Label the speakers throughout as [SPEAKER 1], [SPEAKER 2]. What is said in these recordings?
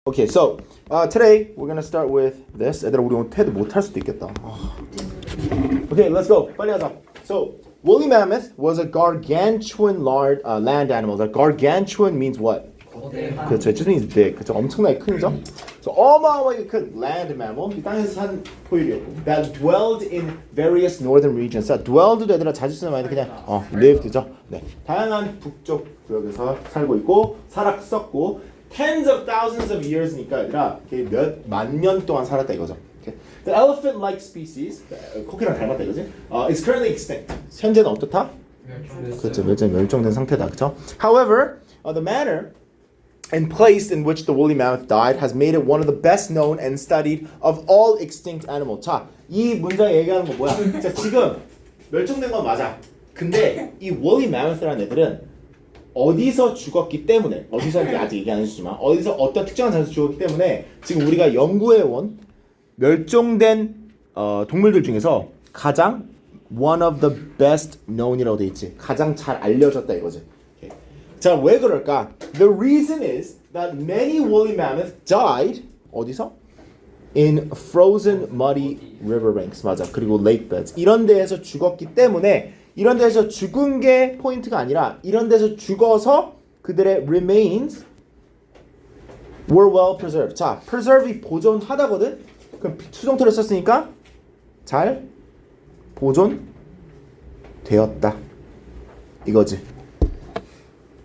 [SPEAKER 1] Okay, so today we're gonna start with this. 애들아 우리 오늘 TED 못할 수도 있겠다. Okay, let's go. 빨리 하자. So woolly mammoth was a gargantuan large land animal. The gargantuan means what? 그렇죠. It just means big. 그렇죠. 엄청나게 큰이죠. So 어마어마하게 큰 land mammal. 이 땅에서 산 포유류였고. That dwelled in various northern regions. 자, dwelled도 애들아 자주 쓰는 말인데 그냥 lived죠. 네. 다양한 북쪽 구역에서 살고 있고 살았었고 tens of thousands of years니까 얘들아 몇 만 년 동안 살았다 이거죠. Okay. The elephant-like species, 코끼리랑 닮았다 이거지. Is currently extinct. 현재는 어떻다? 그렇죠. 멸종된 상태다. 그렇죠. However, the manner and place in which the woolly mammoth died has made it one of the best known and studied of all extinct animals. 자, 이 문장에 얘기하는 거 뭐야? 자, 지금 멸종된 건 맞아. 근데 이 woolly mammoth라는 애들은 어디서 죽었기 때문에 어디서 아직 얘기 안 해주지만 어디서 어떤 특정한 장소에서 죽었기 때문에 지금 우리가 연구해온 멸종된 동물들 중에서 가장 one of the best known이라고 돼 있지. 가장 잘 알려졌다 이거지. Okay. 자, 왜 그럴까? The reason is that many woolly mammoths died 어디서? In frozen muddy river banks. 맞아. 그리고 lake beds. 이런 데에서 죽었기 때문에 이런 데서 죽은 게 포인트가 아니라 이런 데서 죽어서 그들의 remains were well preserved. 자, preserve이 보존하다거든. 그럼 수동태를 썼으니까 잘 보존되었다. 이거지.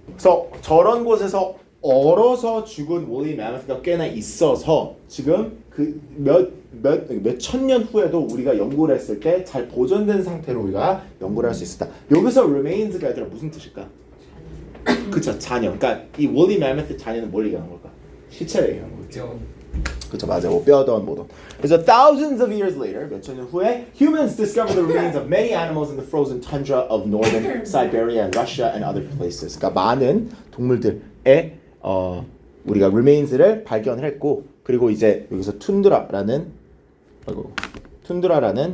[SPEAKER 1] 그래서 저런 곳에서 얼어서 죽은 woolly mammoth가 꽤나 있어서 지금 그 몇 천 년 후에도 우리가 연구를 했을 때 잘 보존된 상태로 우리가 연구를 할 수 있었다. 여기서 remains가 얘들아 무슨 뜻일까? 그쵸, 자녀. 그러니까 이 woolly mammoth 자녀는 뭘 얘기하는 걸까? 시체를 얘기하는 거죠. 그쵸, 맞아요. 뼈던 뭐든. 그래서 thousands of years later, 몇 천 년 후에 humans discovered the remains of many animals in the frozen tundra of northern Siberia and Russia and other places. 그러니까 많은 동물들의 우리가 remains를 발견을 했고 그리고 이제 여기서 툰드라라는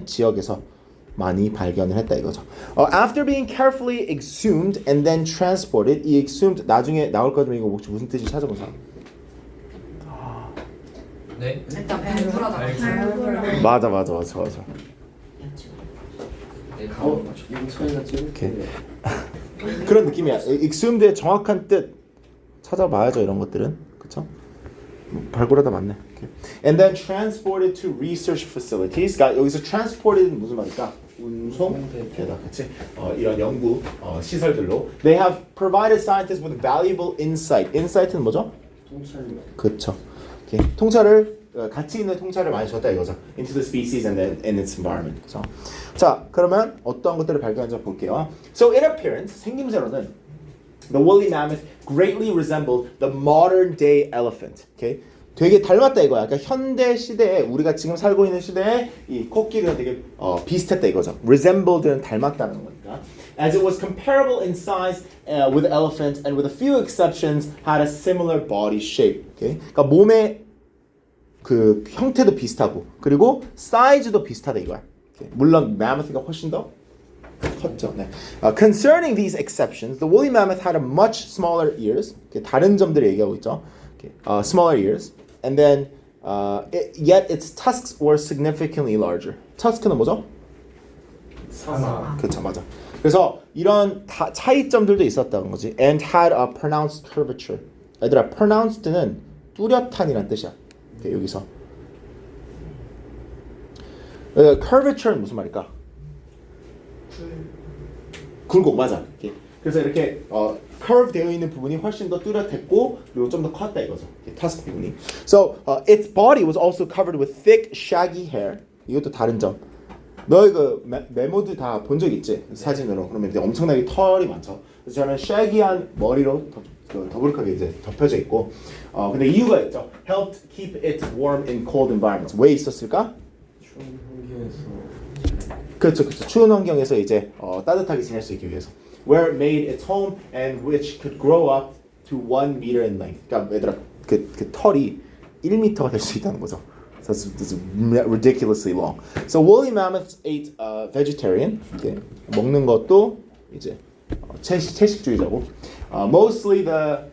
[SPEAKER 1] 지역에서 많이 발견을 했다 이거죠. After being carefully exhumed and then transported, 이 exhumed 나중에 나올 거지만 이거 혹시 무슨 뜻인지 찾아본 사람?
[SPEAKER 2] 네.
[SPEAKER 3] 일단 발굴하다.
[SPEAKER 1] 맞아. 오케이. 그런 느낌이야. exhumed의 정확한 뜻 찾아봐야죠 이런 것들은. 그렇죠? 발굴하다 맞네. Okay. And then transported to research facilities. 그러니까 여기서 transported는 무슨 말일까? 운송되다, 그렇지? 이런 연구 시설들로. They have provided scientists with valuable insight. Insight는 뭐죠? 통찰. 그렇죠. Okay. 통찰을 가치 있는 통찰을 많이 줬다 이거죠. Into the species and its environment. 그렇죠? 자, 그러면 어떤 것들을 발견한지 볼게요. So in appearance, 생김새로는 the woolly mammoth greatly resembled the modern day elephant. Okay? 되게 닮았다 이거야. 그러니까 현대 시대에 우리가 지금 살고 있는 시대에 이 코끼리가 되게 비슷했다 이거죠. resembled는 닮았다는 거니까. As it was comparable in size with elephants and with a few exceptions had a similar body shape. Okay? 그러니까 몸의 그 형태도 비슷하고 그리고 사이즈도 비슷하다 이거야. Okay? 물론 mammoth가 훨씬 더 컸죠. 네. Concerning these exceptions, the woolly mammoth had a much smaller ears. 다른 점들을 얘기하고 있죠. Smaller ears, and then yet its tusks were significantly larger. tusk는 뭐죠?
[SPEAKER 2] 사마.
[SPEAKER 1] 그렇죠, 맞아. 그래서 이런 차이점들도 있었다는 거지. And had a pronounced curvature. 얘들아, pronounced는 뚜렷한이란 뜻이야. 여기서. curvature는 무슨 말일까? 굴곡 맞아. 그래서 이렇게 curve 되어 있는 부분이 훨씬 더 뚜렷했고 그리고 좀 더 컸다 이거죠. tusk 부분이. So its body was also covered with thick, shaggy hair. 이것도 다른 점. 너희 그 메모드 다 본 적 있지? 사진으로. 그러면 이제 엄청나게 털이 많죠. 그래서 저는 shaggy한 머리로 더부룩하게 이제 덮여져 있고. 근데 이유가 있죠. Helped keep it warm in cold environments. 왜 있었을까?
[SPEAKER 2] 추운 환경에서.
[SPEAKER 1] 그렇죠. 추운 환경에서 이제 따뜻하게 지낼 수 있기 위해서. Where it made its home and which could grow up to 1 meter in length. 그러니까 얘들아 그 털이 1m가 될 수 있다는 거죠. So it's ridiculously long. So woolly mammoths ate vegetarian. Okay. 먹는 것도 이제 채식주의자고. Mostly the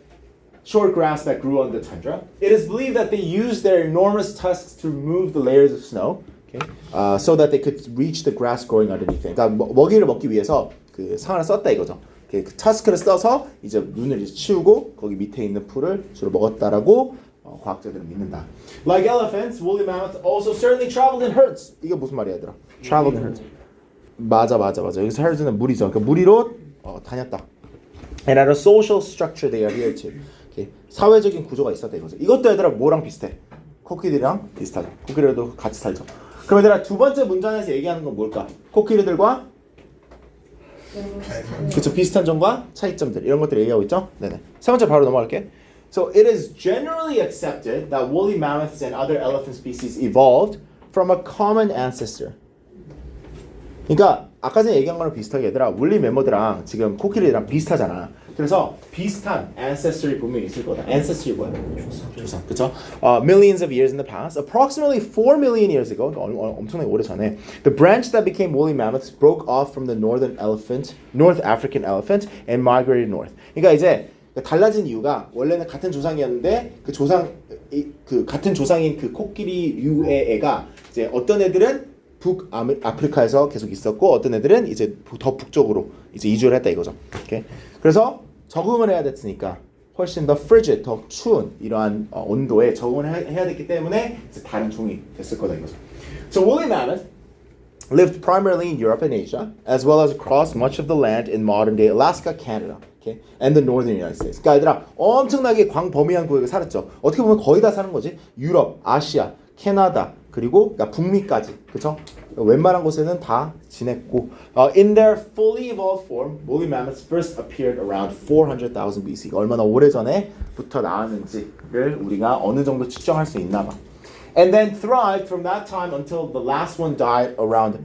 [SPEAKER 1] short grass that grew on the tundra. It is believed that they used their enormous tusks to remove the layers of snow, okay, so that they could reach the grass growing underneath it. 그러니까 먹이를 먹기 위해서 그 상아를 썼다 이거죠. 그 터스크를 써서 이제 눈을 이제 치우고 거기 밑에 있는 풀을 주로 먹었다라고 과학자들은 믿는다. Like elephants, woolly mammoths also certainly traveled in herds. 이게 무슨 말이야, 얘들아? Traveled in herds. 맞아. 여기서 herds는 무리죠. 그러니까 무리로 다녔다. And had a social structure they adhered to. Okay. 사회적인 구조가 있었다 이거죠. 이것도 얘들아 뭐랑 비슷해? 코끼리랑 비슷하죠. 코끼리들도 같이 살죠. 그럼 얘들아 두 번째 문장에서 얘기하는 건 뭘까? 코끼리들과 그쵸, 비슷한 점과 차이점들 이런 것들 얘기하고 있죠. 네네. 세 번째 바로 넘어갈게. So it is generally accepted that woolly mammoths and other elephant species evolved from a common ancestor. 그러니까 아까 전에 얘기한 거랑 비슷하게 얘들아 woolly mammoth랑 지금 코끼리랑 비슷하잖아. 그래서 비슷한 ancestry 분명히 있을 거다. ancestry 뭐야? 조상. 그쵸? Millions of years in the past, approximately 4 million years ago, 엄청나게 오래 전에, the branch that became woolly mammoths broke off from the North African elephant and migrated north. 그러니까 이제 달라진 이유가 원래는 같은 조상이었는데 그 같은 조상인 그 코끼리류의 애가 이제 어떤 애들은 북아프리카에서 계속 있었고 어떤 애들은 이제 더 북쪽으로 이제 이주를 했다 이거죠. 오케이? 그래서 적응을 해야 됐으니까 훨씬 더 frigid, 더 추운 이러한 온도에 적응을 해야 됐기 때문에 이제 다른 종이 됐을 거다 이거죠. So woolly mammoth lived primarily in Europe and Asia, as well as across much of the land in modern-day Alaska, Canada, okay, and the northern United States. 그러니까 얘들아 엄청나게 광범위한 구역에 살았죠. 어떻게 보면 거의 다 사는 거지. 유럽, 아시아, 캐나다, 그리고 그러니까 북미까지, 그렇죠? 웬만한 곳에는 다 지냈고, in their fully evolved form, woolly mammoths first appeared around 400,000 BC. 얼마나 오래 전에부터 나왔는지를 우리가 어느 정도 측정할 수 있나 봐. And then thrived from that time until the last one died around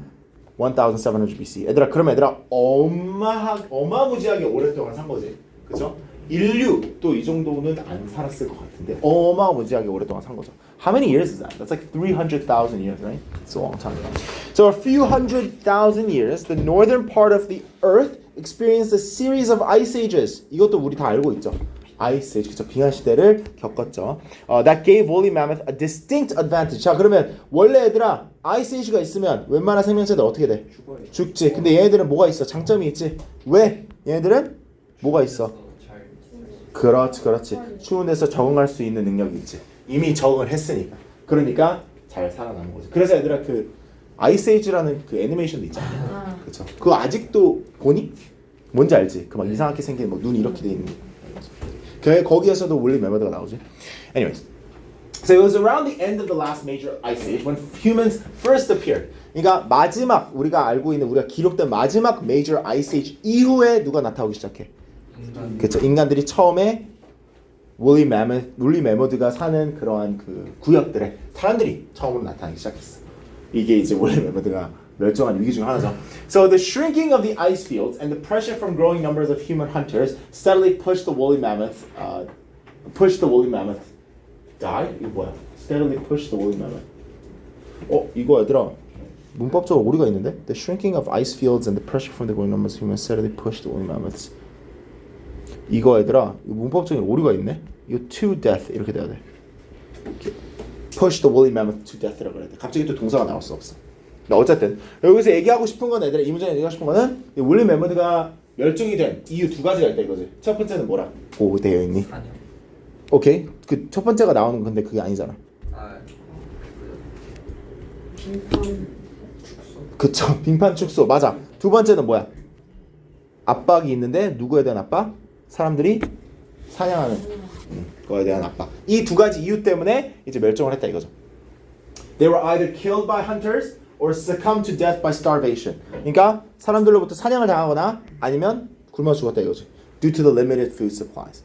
[SPEAKER 1] 1700 BC. 얘들아, 그러면 얘들아 어마무지하게 오랫동안 산 거지, 그렇죠? 인류도 이 정도는 안 살았을 것 같은데 어마무지하게 오랫동안 산 거죠. How many years is that? That's like 300,000 years, right? It's a long time. So a few 100,000 years, the northern part of the Earth experienced a series of ice ages. 이것도 우리 다 알고 있죠. Ice Age, 그쵸? 빙하 시대를 겪었죠. That gave woolly mammoth a distinct advantage. 자, 그러면 원래 얘들아 Ice Age가 있으면 웬만한 생명체들 어떻게 돼? 죽지. 근데 얘네들은 뭐가 있어? 장점이 있지. 왜? 얘네들은 뭐가 있어? 그렇지. 추운 데서 적응할 수 있는 능력이 있지. 이미 적응을 했으니까. 그러니까 잘 살아남은 거지. 그래서 얘들아 그 아이스 에이지라는 그 애니메이션도 있잖아. 그렇죠. 그거 아직도 보니? 뭔지 알지? 그 막 이상하게 생긴 뭐 눈 이렇게 돼 있는 거. 거기에서도 woolly mammoth가 나오지. Anyways. So it was around the end of the last major ice age when humans first appeared. 그러니까 마지막 우리가 알고 있는 우리가 기록된 마지막 major ice age 이후에 누가 나타나기 시작해? 그렇죠. 인간들이 처음에 woolly mammoth가 사는 그러한 그 구역들에 사람들이 처음으로 나타나기 시작했어. 이게 이제 woolly mammoth가 멸종한 위기 중 하나죠. So the shrinking of the ice fields and the pressure from growing numbers of human hunters steadily pushed the woolly mammoth. Die? 이거 뭐야? Steadily pushed the woolly mammoth. 이거 얘들아 문법적으로 오류가 있는데? The shrinking of ice fields and the pressure from the growing numbers of humans steadily pushed the woolly mammoths. 이거 얘들아 문법적인 오류가 있네. 이거 to death 이렇게 돼야 돼. Push the woolly mammoth to death라고 그래야 돼. 갑자기 또 동사가 나올 수 없어. 어쨌든 여기서 얘기하고 싶은 건 얘들아 이 문제에 얘기하고 싶은 거는 이 woolly mammoth가 멸종이 된 이유 두 가지가 있다 이거지. 첫 번째는 뭐라고 되어 있니? 오케이. 그 첫 번째가 나오는 건데 그게 아니잖아.
[SPEAKER 2] 빙판 축소.
[SPEAKER 1] 그쵸. 빙판 축소 맞아. 두 번째는 뭐야? 압박이 있는데 누구에 대한 압박? 사람들이 사냥하는 거에 대한 압박. 이 두 가지 이유 때문에 이제 멸종을 했다 이거죠. They were either killed by hunters or succumbed to death by starvation. 그러니까 사람들로부터 사냥을 당하거나 아니면 굶어 죽었다 이거죠. Due to the limited food supplies.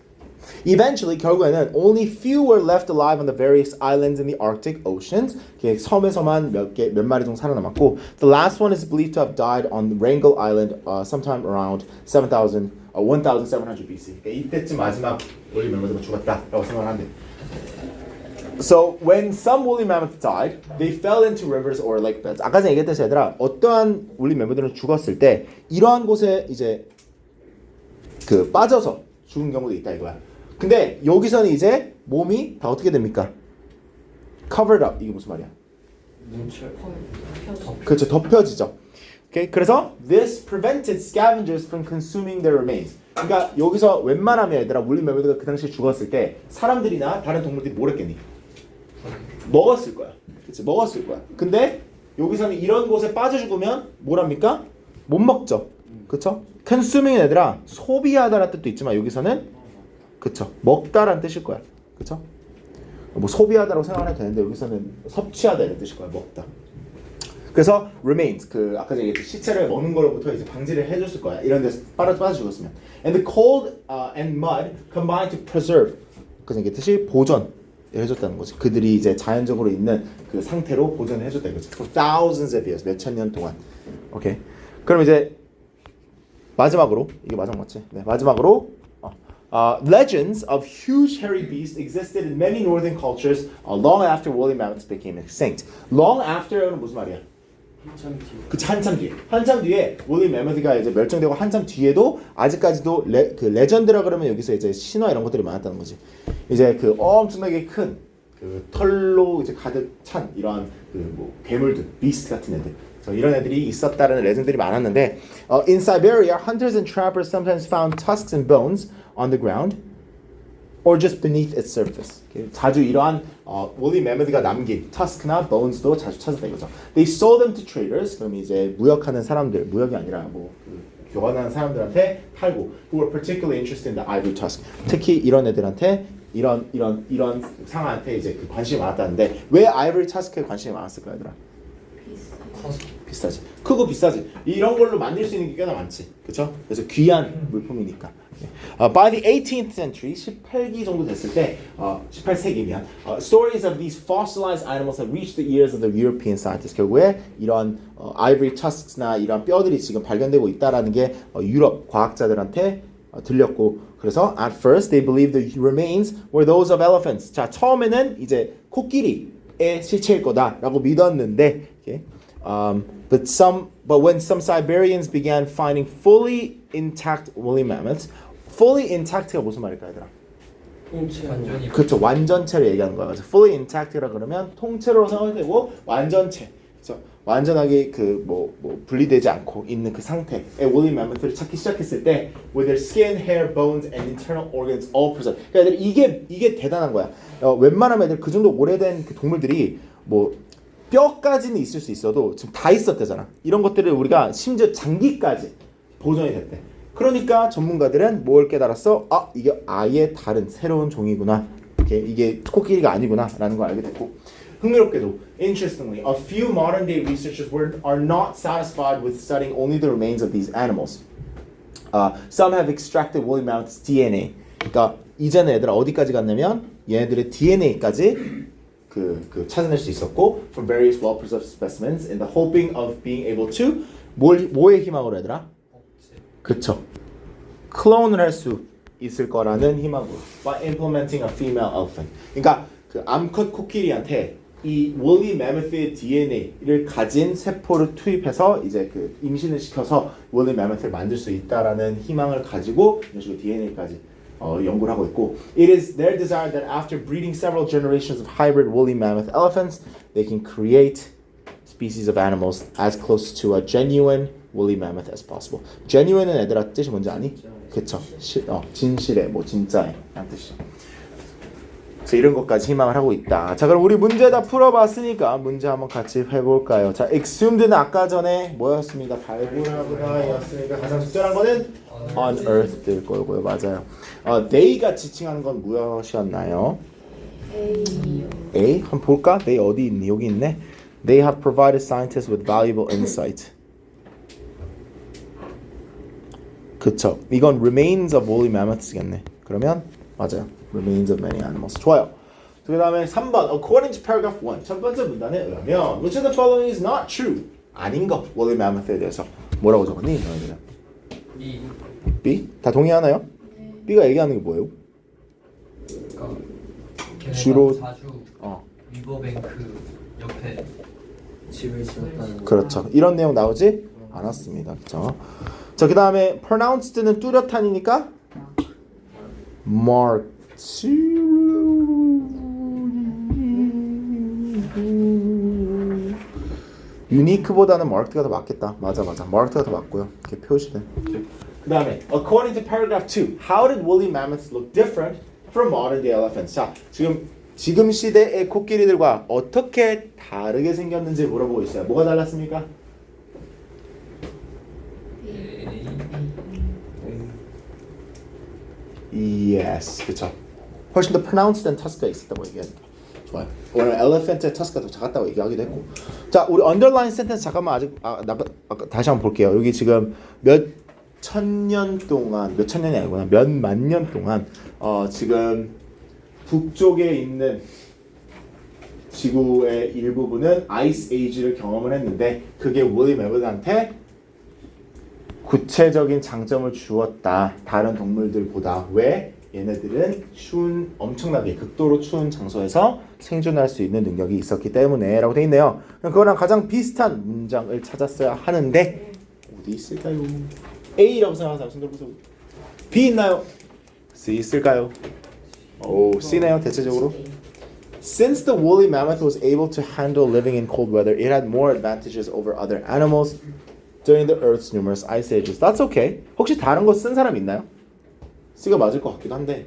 [SPEAKER 1] Eventually, 결국에는 only few were left alive on the various islands in the Arctic oceans. 섬에서만 몇 마리 정도 살아남았고, the last one is believed to have died on Wrangel Island sometime around 1700 BC. 이때쯤 마지막 woolly mammoth가 죽었다라고 생각을 한대. So when some woolly mammoths died, they fell into rivers or lake beds. 아까 전에 얘기했듯이 얘들아, 어떠한 woolly mammoth들은 죽었을 때 이러한 곳에 이제 그 빠져서 죽은 경우도 있다 이거야. 근데 여기서는 이제 몸이 다 어떻게 됩니까? covered up. 이게 무슨 말이야? 그렇죠. 덮여지죠. 오케이. 그래서 this prevented scavengers from consuming their remains. 그러니까 여기서 웬만하면 얘들아 woolly mammoth가 그 당시에 죽었을 때 사람들이나 다른 동물들이 뭘 했겠니? 먹었을 거야. 그치? 먹었을 거야. 근데 여기서는 이런 곳에 빠져 죽으면 뭐랍니까? 못 먹죠. 그쵸? consuming 얘들아 소비하다라는 뜻도 있지만 여기서는 그쵸? 먹다라는 뜻일 거야. 그쵸? 뭐 소비하다라고 생각해도 되는데 여기서는 섭취하다 이런 뜻일 거야. 먹다. 그래서 remains 그 아까 얘기했듯이 시체를 먹는 거로부터 이제 방지를 해줬을 거야. 이런 데서 빠져 죽었으면. And the cold and mud combined to preserve. 그래서 얘기했듯이 보존 해줬다는 거지. 그들이 이제 자연적으로 있는 그 상태로 보존을 해줬다는 거지. For thousands of years, 몇천 년 동안. 오케이. 그럼 이제 마지막으로 이게 마지막 맞지? 네, 마지막으로 legends of huge hairy beasts existed in many northern cultures long after woolly mammoths became extinct. Long after는 무슨 말이야? 한참 뒤에 woolly mammoth가 이제 멸종되고 한참 뒤에도 아직까지도 그 레전드라 그러면 여기서 이제 신화 이런 것들이 많았다는 거지. 이제 그 엄청나게 큰 그 털로 이제 가득 찬 이러한 그 뭐 괴물들, 비스트 같은 애들. 이런 애들이 있었다는 레전드들이 많았는데 in Siberia, hunters and trappers sometimes found tusks and bones on the ground or just beneath its surface. 자주 이러한 woolly mammoth가 남긴 tusk나 bones도 자주 찾았다 이거죠. They sold them to traders. 그럼 이제 무역하는 사람들, 무역이 아니라 뭐 교환하는 사람들한테 팔고 who were particularly interested in the ivory tusk. 특히 이런 애들한테 이런 상아한테 이제 그 관심이 많았다는데 왜 ivory tusk에 관심이 많았을까 얘들아? 비싸지. 크고 비싸지. 이런 걸로 만들 수 있는 게 꽤나 많지. 그렇죠? 그래서 귀한 물품이니까. By the 18th century, 18기 정도 됐을 때, 18세기면 stories of these fossilized animals have reached the ears of the European scientists. 결국에 이런 ivory tusks나 이런 뼈들이 지금 발견되고 있다라는 게 유럽 과학자들한테 들렸고, 그래서 at first they believed the remains were those of elephants. 자, 처음에는 이제 코끼리의 시체일 거다라고 믿었는데, okay? But when some Siberians began finding fully intact woolly mammoths, fully intact가 무슨 말일까 얘들아?
[SPEAKER 3] 완전히
[SPEAKER 1] 그렇죠. 완전체를 얘기하는 거야. 그래서 fully intact라 그러면 통째로 생각되고 완전체. 그렇죠. 완전하게 그 뭐 분리되지 않고 있는 그 상태의 woolly mammoth를 찾기 시작했을 때, with their skin, hair, bones, and internal organs all preserved. 그러니까 애들 이게 대단한 거야. 웬만하면 애들 그 정도 오래된 그 동물들이 뭐 뼈까지는 있을 수 있어도 지금 다 있었대잖아. 이런 것들을 우리가 심지어 장기까지 보존이 됐대. 그러니까 전문가들은 뭘 깨달았어? 아, 이게 아예 다른 새로운 종이구나. 이게 코끼리가 아니구나라는 걸 알게 됐고, 흥미롭게도 interestingly, a few modern day researchers are not satisfied with studying only the remains of these animals. Some have extracted woolly mammoths DNA. 그러니까 이제는 얘들아 어디까지 갔냐면 얘네들의 DNA까지 그 찾아낼 수 있었고 from various well-preserved specimens in the hoping of being able to 뭐의 희망으로 얘들아? 그쵸. 클론을 할 수 있을 거라는 희망으로 by implementing a female elephant. 그러니까 그 암컷 코끼리한테 이 woolly mammoth의 DNA를 가진 세포를 투입해서 이제 그 임신을 시켜서 woolly mammoth를 만들 수 있다라는 희망을 가지고 이런 식으로 DNA까지 연구를 하고 있고, it is their desire that after breeding several generations of hybrid woolly mammoth elephants, they can create species of animals as close to a genuine woolly mammoth as possible. genuine은 애들아 뜻이 뭔지 아니? 그쵸. 진실의 뭐 진짜의 라는 뜻이죠. 그래서 이런 것까지 희망을 하고 있다. 자, 그럼 우리 문제 다 풀어봤으니까 문제 한번 같이 해볼까요? 자, exhumed는 아까 전에 뭐였습니다? 발굴하다였으니까 가장 적절한 거는 unearthed일 거고요. 맞아요. they가 지칭하는 건 무엇이었나요? A. 한번 볼까? they 어디 있니? 여기 있네. They have provided scientists with valuable insight. 그쵸. 이건 remains of woolly mammoths겠네. 그러면 맞아요. remains of many animals. 좋아요. 그 다음에 3번. According to paragraph 1. 첫 번째 문단에 의하면 which of the following is not true? 아닌 것. woolly mammoth에 대해서 뭐라고 적었니? 너희들은? B? 다 동의하나요? B가 얘기하는 게 뭐예요?
[SPEAKER 3] 그러니까
[SPEAKER 1] 주로
[SPEAKER 3] 자주 리버뱅크 옆에
[SPEAKER 2] 집을 지었다는.
[SPEAKER 1] 그렇죠. 이런 내용 나오지 않았습니다. 그렇죠. 자, 그 다음에 pronounced는 뚜렷한이니까 marked. 유니크보다는 marked가 더 맞겠다. 맞아. marked가 더 맞고요. 이렇게 표시된. 그 다음에 according to paragraph 2, how did woolly mammoths look different from modern day elephants? 자, 지금 시대의 코끼리들과 어떻게 다르게 생겼는지 물어보고 있어요. 뭐가 달랐습니까? Yes, 그렇죠. 훨씬 더 pronounced and tusk가 있었다고 얘기합니다. 좋아요. 오늘 elephant의 tusk가 더 작았다고 얘기하기도 했고. 자, 우리 underline sentence 잠깐만 아직 다시 한번 볼게요. 여기 지금 몇 천 년 동안, 몇 천 년이 아니구나, 몇 만 년 동안 지금 북쪽에 있는 지구의 일부분은 아이스 에이지를 경험을 했는데 그게 woolly mammoth한테 구체적인 장점을 주었다. 다른 동물들보다. 왜? 얘네들은 엄청나게 극도로 추운 장소에서 생존할 수 있는 능력이 있었기 때문에 라고 되어 있네요. 그거랑 가장 비슷한 문장을 찾았어야 하는데 어디 있을까요? A라고 생각하는 사람 손 들어보세요. B 있나요? C 있을까요? 오, C네요. 대체적으로. Since the woolly mammoth was able to handle living in cold weather, it had more advantages over other animals during the Earth's numerous ice ages. That's okay. 혹시 다른 거 쓴 사람 있나요? C가 맞을 것 같기도 한데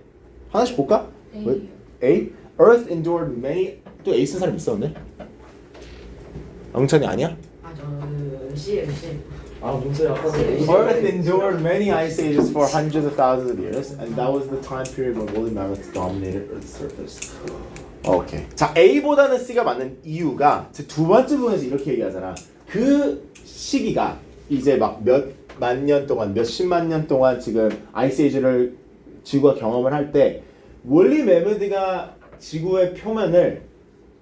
[SPEAKER 1] 하나씩 볼까?
[SPEAKER 4] A.
[SPEAKER 1] A. Earth endured many. 또 A 쓴 사람 있었는데? 영찬이 아니야?
[SPEAKER 4] C.
[SPEAKER 2] 아 문제야.
[SPEAKER 1] Earth endured many ice ages for hundreds of thousands of years, and that was the time period when woolly mammoths dominated Earth's surface. 오케이. 자, A보다는 C가 맞는 이유가 두 번째 부분에서 이렇게 얘기하잖아. 그 시기가 이제 막 몇만 년 동안, 몇십만 년 동안 지금 아이스 에이지를 지구가 경험을 할 때 woolly mammoth가 지구의 표면을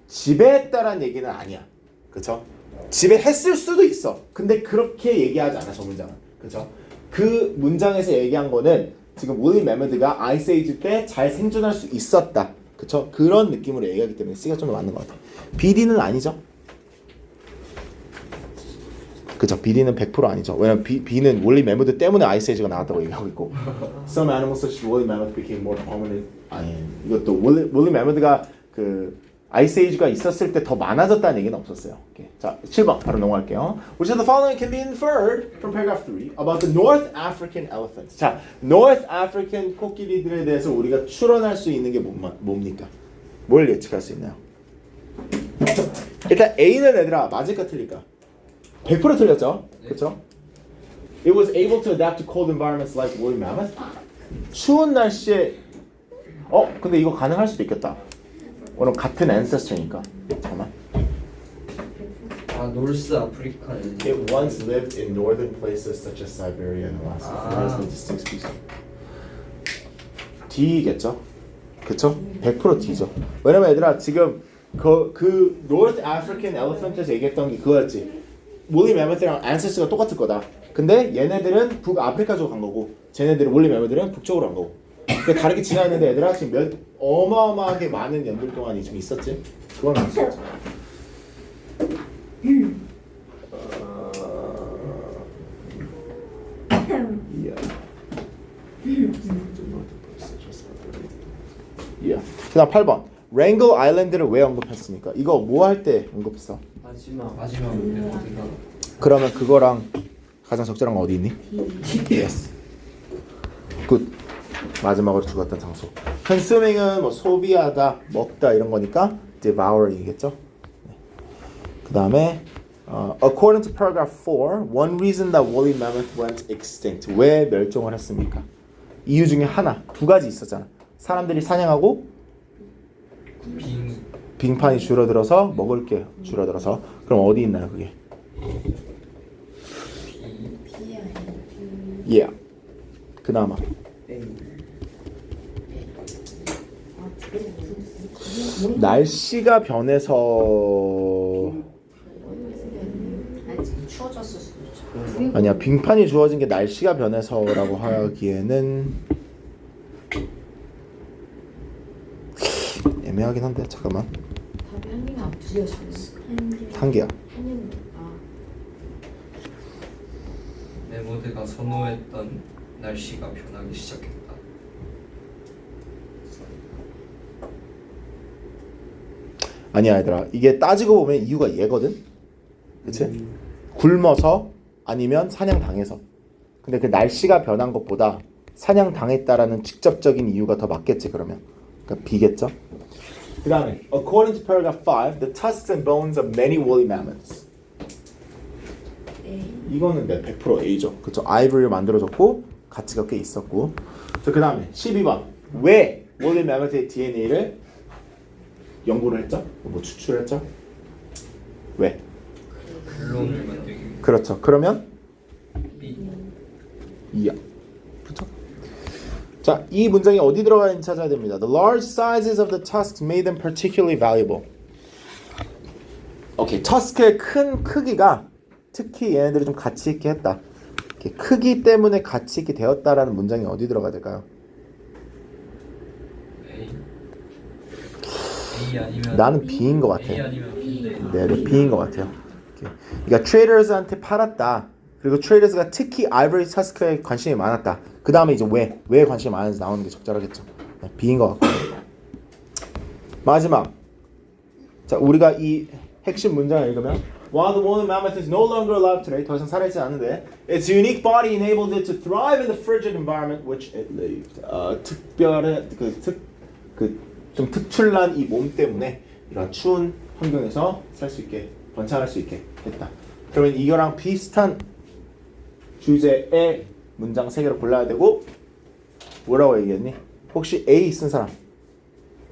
[SPEAKER 1] 지배했다라는 얘기는 아니야. 그렇죠? 지배했을 수도 있어. 근데 그렇게 얘기하지 않아, 저 문장은. 그렇죠? 그 문장에서 얘기한 거는 지금 woolly mammoth가 아이스 에이지 때 잘 생존할 수 있었다. 그쵸? 그런 느낌으로 얘기하기 때문에 C가 좀 더 맞는 것 같아. BD는 아니죠? 그쵸? BD는 100% 아니죠. 왜냐면 B는 woolly mammoth 때문에 아이스 에이지가 나왔다고 얘기하고 있고 Some animals such as woolly mammoth became more prominent. 아니, 이것도 woolly mammoth가 그 아이스 에이지가 있었을 때 더 많아졌다는 얘기는 없었어요. 오케이. 자, 7번 바로 넘어갈게요. Which of the following can be inferred from paragraph 3 about the North African elephants? 자, North African 코끼리들에 대해서 우리가 추론할 수 있는 게 뭡니까? 뭘 예측할 수 있나요? 일단 A는 얘들아 맞을까 틀릴까? 100% 틀렸죠? 그렇죠? It was able to adapt to cold environments like woolly mammoth. 추운 날씨에 근데 이거 가능할 수도 있겠다. 오늘 같은 ancestor니까. 잠깐만.
[SPEAKER 2] 아 노스 아프리카.
[SPEAKER 1] It once lived in northern places such as Siberia and Alaska. There's no distinct species. D겠죠? 그쵸? 100% D죠. 왜냐면 얘들아 지금 그 North African Elephant에서 얘기했던 게 그거였지. woolly mammoth랑 ancestor가 똑같을 거다. 근데 얘네들은 북아프리카 쪽으로 간 거고 쟤네들은 woolly mammoth들은 북쪽으로 간 거고. 그 다르게 지나갔는데 얘들아 지금 어마어마하게 많은 연들 동안이 좀 있었지. 그건 알 수 없지. 그다음 8번. 랭글 아일랜드를 왜 언급했습니까? 이거 뭐 할 때 언급했어?
[SPEAKER 2] 마지막
[SPEAKER 3] 멤버드가
[SPEAKER 1] 그러면 그거랑 가장 적절한 건 어디 있니? Yes. 굿. 마지막으로 죽었던 장소. consuming은 뭐 소비하다, 먹다 이런 거니까 devouring이겠죠. 그 다음에 according to paragraph 4, one reason that woolly mammoth went extinct. 왜 멸종을 했습니까? 이유 중에 하나, 두 가지 있었잖아. 사람들이 사냥하고 빙판이 줄어들어서 먹을 게 줄어들어서. 그럼 어디 있나요 그게? Yeah. 그나마. 날씨가 변해서
[SPEAKER 4] 추워졌을 수도 있죠.
[SPEAKER 1] 아니야 빙판이 주어진 게 날씨가 변해서라고 하기에는 애매하긴 한데 잠깐만.
[SPEAKER 4] 답이 한 개가 틀렸어.
[SPEAKER 1] 한 개야.
[SPEAKER 3] 멤버드가 선호했던 날씨가 변하기 시작했다.
[SPEAKER 1] 아니야 얘들아 이게 따지고 보면 이유가 얘거든 그치? 굶어서 아니면 사냥당해서 근데 그 날씨가 변한 것보다 사냥당했다라는 직접적인 이유가 더 맞겠지 그러면 그러니까 B겠죠? 그 다음에 According to paragraph 5 the tusks and bones of many woolly mammoths 이거는 100% A죠 그쵸? 아이보리를 만들어줬고 가치가 꽤 있었고 그 다음에 12번 왜 woolly mammoth의 DNA를 연구를 했죠? 뭐 추출했죠? 왜?
[SPEAKER 3] 클론을 만들기 위해.
[SPEAKER 1] 그렇죠 그러면
[SPEAKER 3] B.
[SPEAKER 1] 2야 그렇죠? 자, 이 문장이 어디 들어가 있는지 찾아야 됩니다. The large sizes of the tusks made them particularly valuable. 오케이, 터스크의 큰 크기가 특히 얘네들이 좀 가치 있게 했다. 이렇게 크기 때문에 가치 있게 되었다라는 문장이 어디 들어가야 될까요?
[SPEAKER 3] A. A 아니면
[SPEAKER 1] 나는 B인 것 같아.
[SPEAKER 3] A 아니면 B인데.
[SPEAKER 1] 네, B인 것 같아요. 오케이. 그러니까 트레이더스한테 팔았다. 그리고 트레이더스가 특히 아이보리 터스크에 관심이 많았다. 그 다음에 이제 왜 관심이 많은지 나오는 게 적절하겠죠. 네, B인 것 같고. 마지막. 자, 우리가 이 핵심 문장을 읽으면 While the woolly mammoth is no longer alive today, 더 이상 살아있지 않은데 its unique body enabled it to thrive in the frigid environment which it lived. 특별한 좀 특출난 이 몸 때문에 이런 추운 환경에서 살 수 있게 번창할 수 있게 됐다. 그러면 이거랑 비슷한 주제의 문장 3개를 골라야 되고 뭐라고 얘기했니? 혹시 A 쓴 사람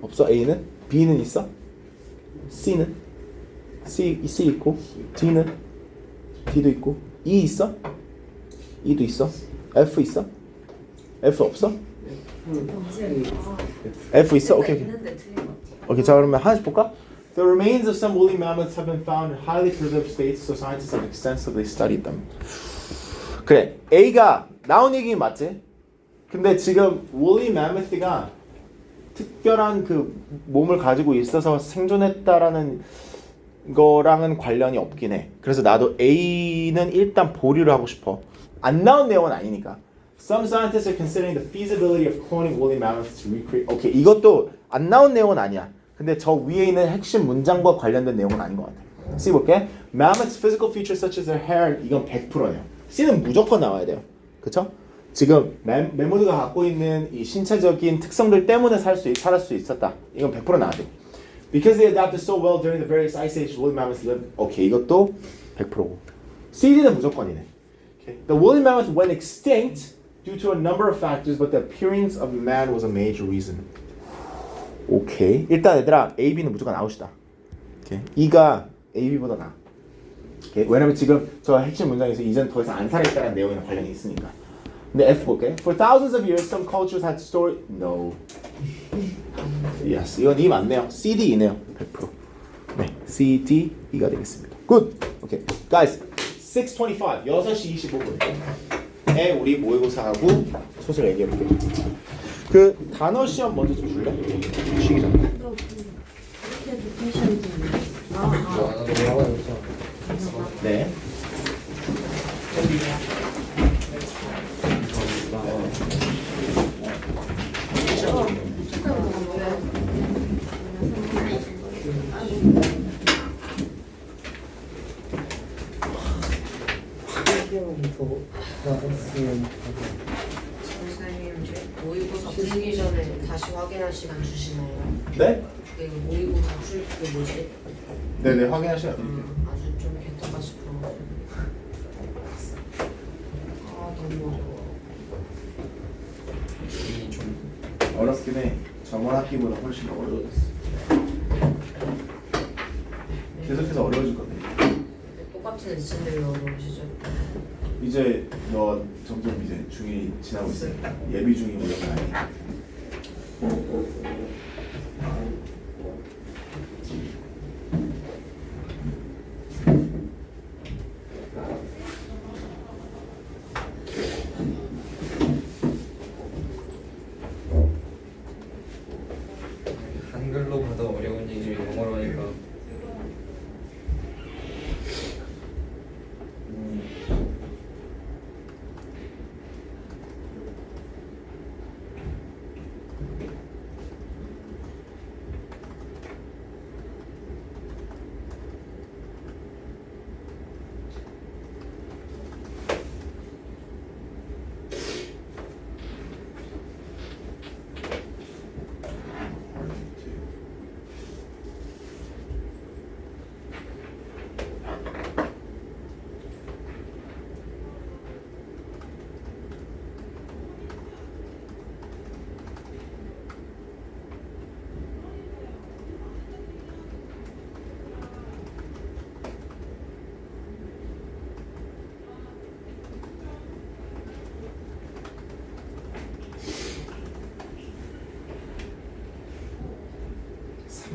[SPEAKER 1] 없어? A는? B는 있어? C는? C 있고 D는? D도 있고 E 있어? E도 있어? F 있어? F 없어? F 있어? 오케이.
[SPEAKER 4] 있는데 틀린 것 같아.
[SPEAKER 1] 오케이, 자 그러면 하나씩 볼까? The remains of some woolly mammoths have been found in highly preserved states, so scientists have extensively studied them. 그래, A가 나온 얘기는 맞지? 근데 지금 woolly mammoth가 특별한 그 몸을 가지고 있어서 생존했다라는 거랑은 관련이 없긴 해. 그래서 나도 A는 일단 보류를 하고 싶어. 안 나온 내용은 아니니까. Some scientists are considering the feasibility of cloning woolly mammoths to recreate. 오케이, 이것도 안 나온 내용은 아니야. 근데 저 위에 있는 핵심 문장과 관련된 내용은 아닌 것 같아. C 볼게. Mammoths' physical features such as their hair, 이건 100%예요. C는 무조건 나와야 돼요. 그쵸? 지금 매모드가 갖고 있는 이 신체적인 특성들 때문에 살을 수 있었다. 이건 100% 나와야 돼. Because they adapted so well during the various ice age, woolly mammoths lived. 오케이, 이것도 100%고. C는 무조건이네. Okay. The woolly mammoth went extinct due to a number of factors, but the appearance of man was a major reason. 오케이. 일단 얘들아, A, B는 무조건 아웃이다. 오케이. E가 A, B보다 나아. 오케이. 왜냐면 지금 저 핵심 문장에서 이젠 더 이상 안 살아있다는 내용이랑 관련이 있으니까. 근데 F 볼게. For thousands of years, some cultures had stored. No. Yes. 이건 E 맞네요. C, D, E네요. 100%. 네. C, D, E가 되겠습니다. Good. 오케이. Guys, 6:25. 6시 25분에 우리 모의고사하고 소설 얘기해볼게. 그 단어 시험 먼저 좀 줄래? 쉬기 전에. 네.
[SPEAKER 4] 선생님, 저 모의고사 풀기 전에 다시 확인할 시간 주시나요?
[SPEAKER 1] 네?
[SPEAKER 4] 그 모의고사 풀그 뭐지?
[SPEAKER 1] 네네, 확인하셔야 돼요.
[SPEAKER 4] 아주 좀 개떡가 싶어. 아 너무 어려워.
[SPEAKER 3] B 좀
[SPEAKER 1] 어렵긴 해. 저번 학기보다 훨씬 더 어려워졌어. 계속해서 어려워질 건데.
[SPEAKER 4] 똑같은 애쓰는 왜 어려우시죠?
[SPEAKER 1] 이제 너 점점 이제 중2 지나고 있으니까 예비 중2 뭐 이런 거 아니야.
[SPEAKER 3] 한글로 봐도 어려운 얘기를 영어로 하니까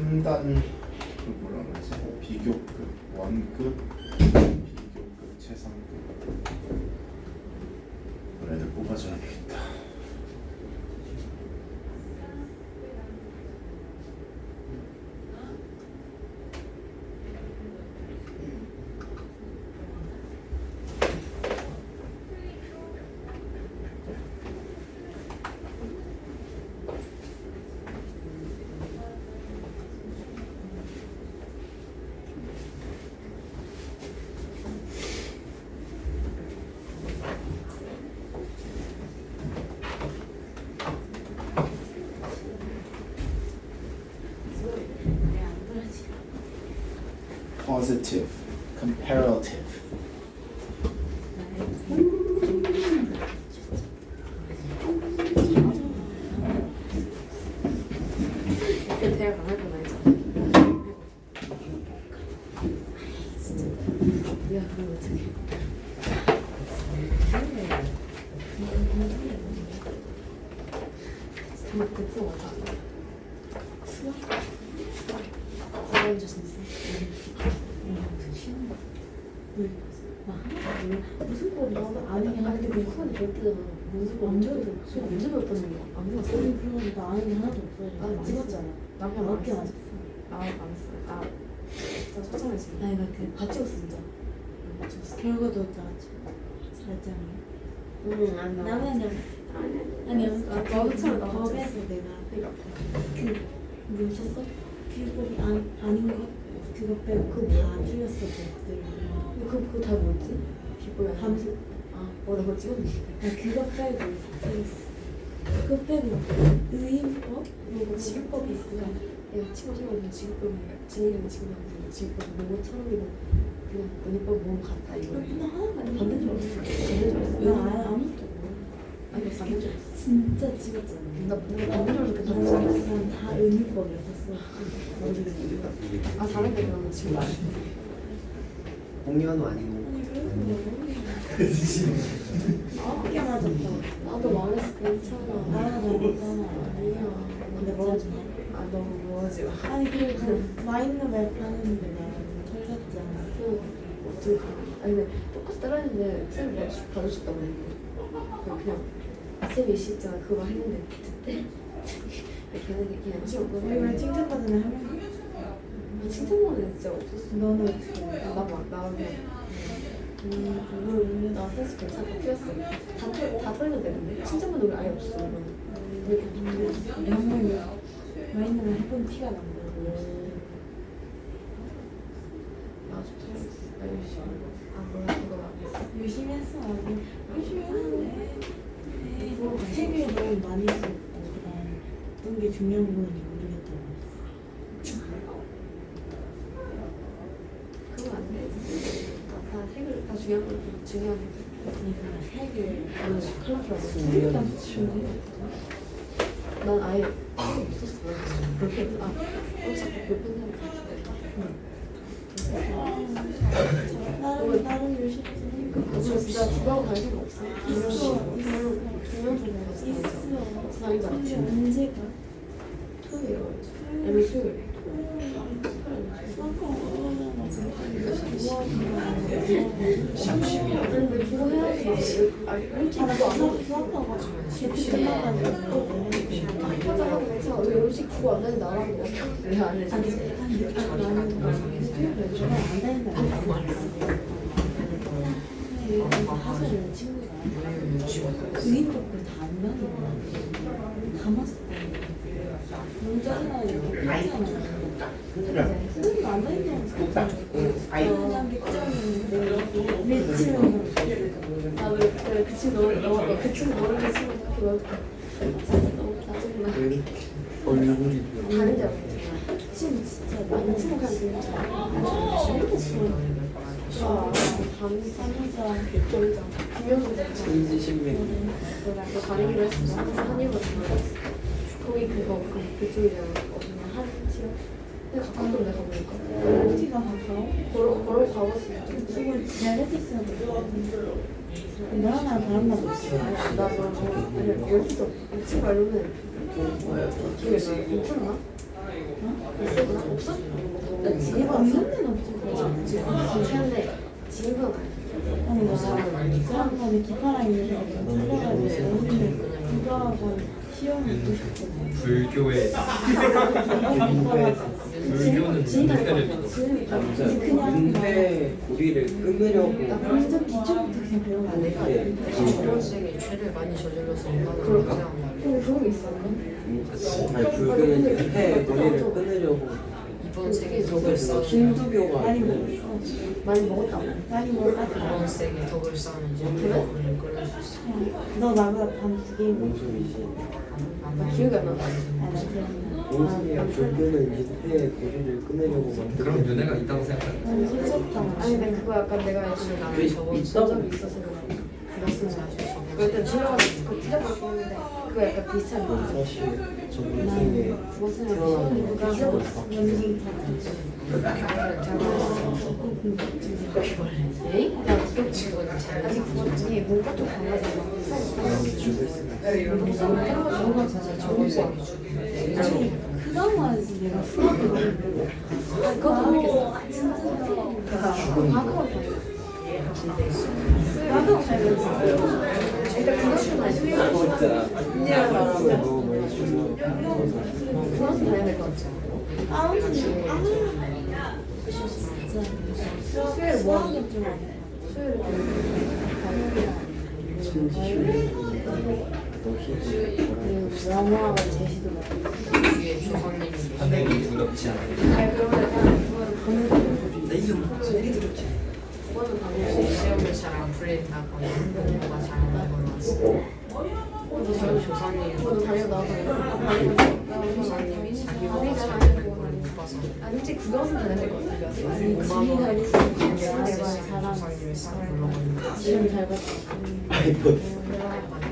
[SPEAKER 1] 3단 그 뭐라 그러지? 비교급, 원급, 비교급, 최상급 그런 애들 뽑아줘야 되겠다. Positive, comparative.
[SPEAKER 4] 대학 안할 건 알잖아. 야, 그럼 어떡해. 정말 급소 같아. 수학? 사람 자신 있어? 무슨 꼴이야? 아니 근데 그 수학이 절대잖아. 무슨 꼴? 언제 배웠다는 거야? 안 배웠어?
[SPEAKER 5] 그러고 나 아는 게 하나도 없어요.
[SPEAKER 4] 아, 찍었잖아. 나 그냥
[SPEAKER 5] 몇 개
[SPEAKER 4] 안
[SPEAKER 5] 안
[SPEAKER 4] 했어.
[SPEAKER 5] 했어.
[SPEAKER 4] 안 했어. 진짜 초점했지.
[SPEAKER 5] 아니 나그
[SPEAKER 4] 다 찍었어 진짜. 다 찍었어.
[SPEAKER 5] 결과도 나왔지. 맞잖아.
[SPEAKER 4] 안 나와.
[SPEAKER 5] 나는 아니
[SPEAKER 4] 나도 처음에 나왔지.
[SPEAKER 5] 법에서 내가
[SPEAKER 4] 그러니까
[SPEAKER 5] 뭐 있었어? 비법이 아닌 것 그거 빼고
[SPEAKER 4] 그거 뭐야?
[SPEAKER 5] 다 틀렸어 것들.
[SPEAKER 4] 그거 다 뭐였지? 비보야.
[SPEAKER 5] 함수.
[SPEAKER 4] 나 그거 찍었는데.
[SPEAKER 5] 나 그거 빼고 다 틀렸어. 그거 빼고 의인법
[SPEAKER 4] 그리고 지급법이 있구나. 내가 치고 싶으면 지급법이 진이랑 지금 하면서 지급법 너무 처음이고 그냥 문이법 너무 같다 이거.
[SPEAKER 5] 나 하나도
[SPEAKER 4] 아니 반대인 줄 알았어. 반대인 줄 알았어.
[SPEAKER 5] 나 아예 아무것도 몰라.
[SPEAKER 4] 아니 반대인 줄 알았어.
[SPEAKER 5] 진짜 찍었잖아.
[SPEAKER 4] 나 반대인 줄 알았어. 그다 찍었어.
[SPEAKER 5] 난다 의인법이 있었어.
[SPEAKER 4] 다른데 그러면 지금
[SPEAKER 3] 공연은 아니고.
[SPEAKER 5] 아니 어깨 맞았다.
[SPEAKER 4] 나도 말했어 괜찮아.
[SPEAKER 5] 나랑 잘못잖아.
[SPEAKER 4] 아니야.
[SPEAKER 5] 근데 뭐라지 마.
[SPEAKER 4] 너무 뭐하지 마.
[SPEAKER 5] 아니 그리고 마이너 맵 하는데 나 털렸잖아.
[SPEAKER 4] 어떻게 가? 아니 근데 똑같이 따라했는데 쌤이 봐주셨다고 했는데 그냥 쌤이 있잖아 그거 했는데 그때 그냥 시험
[SPEAKER 5] 우리 왜 칭찬받은 애 하면
[SPEAKER 4] 칭찬받는 진짜 없었어.
[SPEAKER 5] 너는 어떻게 해?
[SPEAKER 4] 나 그냥 나 센스 괜찮다 피었어. 다 털렸는데 근데 칭찬받는 우리 아예 없었어. 이렇게 다 털렸어.
[SPEAKER 5] 우리 한 번에 마이너 맵 해본 티가 난 거야.
[SPEAKER 4] 나좀 털렸어. 나 열심히. 몰라 그거 안 했어.
[SPEAKER 5] 열심히 했어. 아주 열심히 했는데 책을 너무 많이 썼고 그다음 어떤 게 중요한 부분인지 모르겠다고.
[SPEAKER 4] 그거 안 되지. 다 색을 다 중요한 거 중요한 거.
[SPEAKER 5] 그러니까 색을
[SPEAKER 4] 컬러풀하고. 난 아예 없었어. 그렇게 자꾸 불편한
[SPEAKER 5] 나름 열심히 했으니까.
[SPEAKER 4] 진짜 주방을 갈 생각 없어.
[SPEAKER 5] 있어.
[SPEAKER 4] 두명 정도 갔어.
[SPEAKER 5] 있어.
[SPEAKER 4] 다행이지 않지?
[SPEAKER 5] 언제가?
[SPEAKER 4] 토요일 아니면 수요일. 근데 그거 해야지. 일찍 그거 안 하고 화장하고 괜찮아. 왜 일찍 그거 안 하는데 나랑 왜안 해?
[SPEAKER 5] 하소연 친구가 의인법을 다안 가는 거야. 다 맞았다. 너무 짜증나게 이렇게 하잖아. 근데 안 다니는 그냥 맥주는 맥주는
[SPEAKER 4] 아왜그 친구 너그 친구 모르는 친구 그렇게 말 진짜 너무 짜증나. 다른 줄 알았잖아.
[SPEAKER 5] 친 진짜
[SPEAKER 4] 그
[SPEAKER 5] 너무
[SPEAKER 4] 친구 그냥 보이자. 김현수 너 다니기로 했어. 한일로 거기 그쪽이랑 그냥 한 티어. 근데 가깝던데 내가 보니까.
[SPEAKER 5] 어디가 가까워?
[SPEAKER 4] 걸어 가봤어.
[SPEAKER 5] 그걸 디아베티스가 너랑 다른 거 있어.
[SPEAKER 4] 아니 여기서 이 친구 알로는 기억이 나. 괜찮나? 있었나? 없어? 나 지금
[SPEAKER 5] 없는 데는 없지.
[SPEAKER 4] 괜찮은데 지금은
[SPEAKER 5] 아니 나 지난번에 기파랑 이래서 살려가지고 오는데 그거하고 시험을 또 싶거든.
[SPEAKER 3] 불교의 불교는
[SPEAKER 5] 그냥
[SPEAKER 2] 근데 우리를 끊으려고
[SPEAKER 5] 완전 기초부터 그냥 배우면 안 돼.
[SPEAKER 6] 저번 생에 죄를 많이 저질러서
[SPEAKER 4] 그럴까? 근데 그런 게 있어.
[SPEAKER 2] 아니 불교는 해 우리를 끊으려고
[SPEAKER 6] 이번 생에 덕을
[SPEAKER 2] 그래서
[SPEAKER 6] 쌓는
[SPEAKER 2] 힌두교가
[SPEAKER 5] 많이
[SPEAKER 2] 있고
[SPEAKER 5] 먹었어.
[SPEAKER 4] 많이 먹었다.
[SPEAKER 5] 많이 먹었다.
[SPEAKER 6] 이번 생에 덕을 쌓는 이제
[SPEAKER 4] 그래?
[SPEAKER 6] 그걸 끌을 수 있어.
[SPEAKER 5] 너 나보다 반두 개.
[SPEAKER 2] 뭔 소리지?
[SPEAKER 4] 나 기억이 안 나.
[SPEAKER 5] 아, 나 기억나.
[SPEAKER 2] 뭔 소리야? 불교는 이제 해 우리를 끊으려고 만든
[SPEAKER 3] 그럼 윤회가 있다고 생각하는
[SPEAKER 5] 너무 슬펐다.
[SPEAKER 4] 아니 근데 그거 약간 내가
[SPEAKER 6] 사실 나는
[SPEAKER 2] 그
[SPEAKER 6] 저번
[SPEAKER 2] 있다고
[SPEAKER 4] 적이 있어서 그래.
[SPEAKER 6] 사실 저번
[SPEAKER 4] 그거 일단 지나가서 그거 찢어버리고 했는데 그거 약간 비슷한 거.
[SPEAKER 2] 사실 저번 생에
[SPEAKER 4] 무슨
[SPEAKER 2] 태어나는
[SPEAKER 4] 그거
[SPEAKER 2] 거
[SPEAKER 4] 찢어버렸어.
[SPEAKER 5] 연기 다
[SPEAKER 6] 교회를 잘못해서
[SPEAKER 4] 에이? 야 그거
[SPEAKER 6] 친구는 잘
[SPEAKER 4] 아직 그거지 문과 쪽 강하잖아.
[SPEAKER 2] 죽었어.
[SPEAKER 6] 저번 사실 저번 생에 죽이는데
[SPEAKER 5] 그나마지 내가 수학을 너무
[SPEAKER 4] 아 그것도 안 믿겠어. 과학만 봐.
[SPEAKER 5] 나도 잘 됐어.
[SPEAKER 4] 일단 그거 시험
[SPEAKER 2] 진짜 사람을 너무 많이 죽여.
[SPEAKER 4] 그것은 봐야 될 것 같아.
[SPEAKER 5] 아무튼
[SPEAKER 6] 진짜
[SPEAKER 4] 수요일 뭐 하는
[SPEAKER 5] 수학이 좀
[SPEAKER 4] 수요일에 그 영화가 제시도 많아.
[SPEAKER 6] 뒤에 조상님이
[SPEAKER 3] 하늘이 두렵지 않아요.
[SPEAKER 4] 아니 그러면 약간 그거를 보는 거
[SPEAKER 3] 내 이름 제일이 두렵지.
[SPEAKER 4] 그거는 방금
[SPEAKER 6] 혹시 시험을 잘 안 풀린다거나 공부가 잘 안 되거나 저희 조상님
[SPEAKER 4] 그거는 달려 나와서
[SPEAKER 6] 조상님이 자기
[SPEAKER 4] 아니,
[SPEAKER 6] 몸이
[SPEAKER 4] 잘
[SPEAKER 6] 잘
[SPEAKER 4] 안
[SPEAKER 6] 되는 걸 못 봐서
[SPEAKER 4] 아 솔직히 국영수 다녀야 될것 같아.
[SPEAKER 5] 지리
[SPEAKER 6] 5만 원
[SPEAKER 5] 다니고
[SPEAKER 6] 관계를
[SPEAKER 5] 내가
[SPEAKER 6] 하시는
[SPEAKER 5] 잘하는
[SPEAKER 6] 조상님이 싹 불러가니까
[SPEAKER 4] 지금 잘 봤어.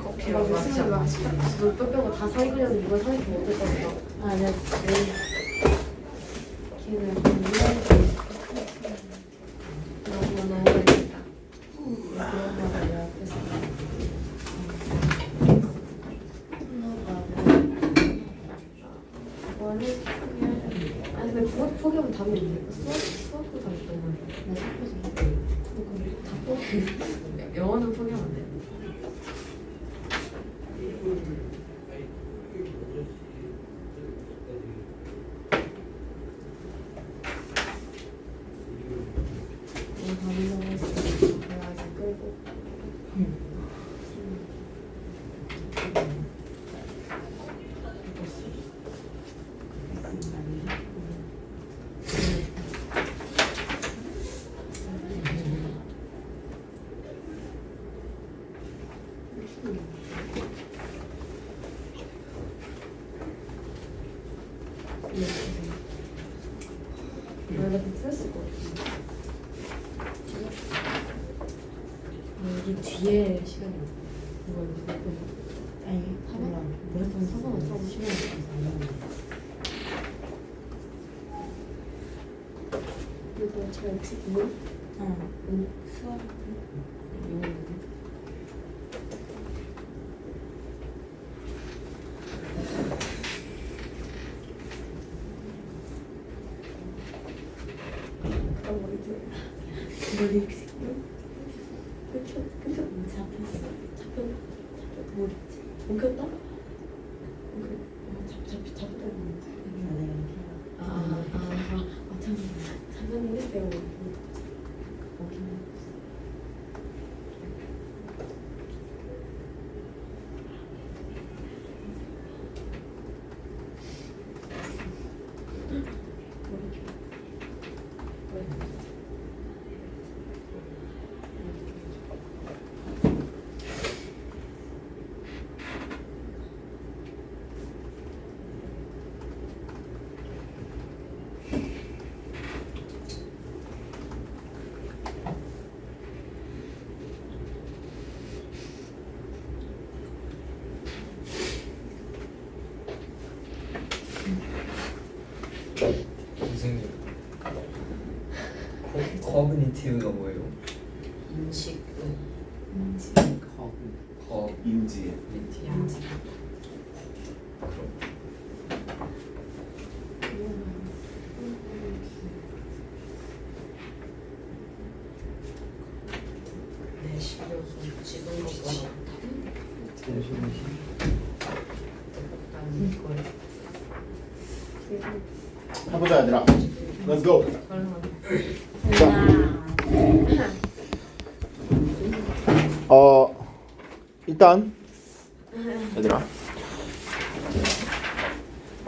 [SPEAKER 6] 커피를
[SPEAKER 4] 내가
[SPEAKER 6] 마시지
[SPEAKER 4] 무슨 막
[SPEAKER 6] 않았지.
[SPEAKER 4] 물 빼빼고 다 사기 그려도 누가 사기 못할 거니까.
[SPEAKER 5] 아, 내가
[SPEAKER 4] 걔는 너무 너무 재밌다. 그런 거가 내가 앞에서. 그거를 포기하려고. 아니 근데 그거 포기하면 답이 없네. 수학도 답이 너무 나 싶어서. 그거 다 포기. 영어는 포기하면 안 돼. 너무 답이 너무 있어. 내가 이제 끌고. 원래 됐을 것 같아. 여기 뒤에 시간이 이거
[SPEAKER 5] 아니, 몰라.
[SPEAKER 4] 그랬으면 상관없어. 시간이 그리고 제가 혹시 뭐?
[SPEAKER 5] 수학.
[SPEAKER 4] 그런 거 이제
[SPEAKER 5] 머리
[SPEAKER 4] 끝
[SPEAKER 5] 잡혔어.
[SPEAKER 4] 뭐지? 옮겼다? 잡혔다. 잡혔는데 내가
[SPEAKER 3] 선생님. 커그니티브가 뭐예요?
[SPEAKER 6] 인식
[SPEAKER 1] 인지.
[SPEAKER 6] 커그니티브
[SPEAKER 2] 열심히
[SPEAKER 6] 난 이걸
[SPEAKER 1] 해보자 얘들아. Let's go. 일단 얘들아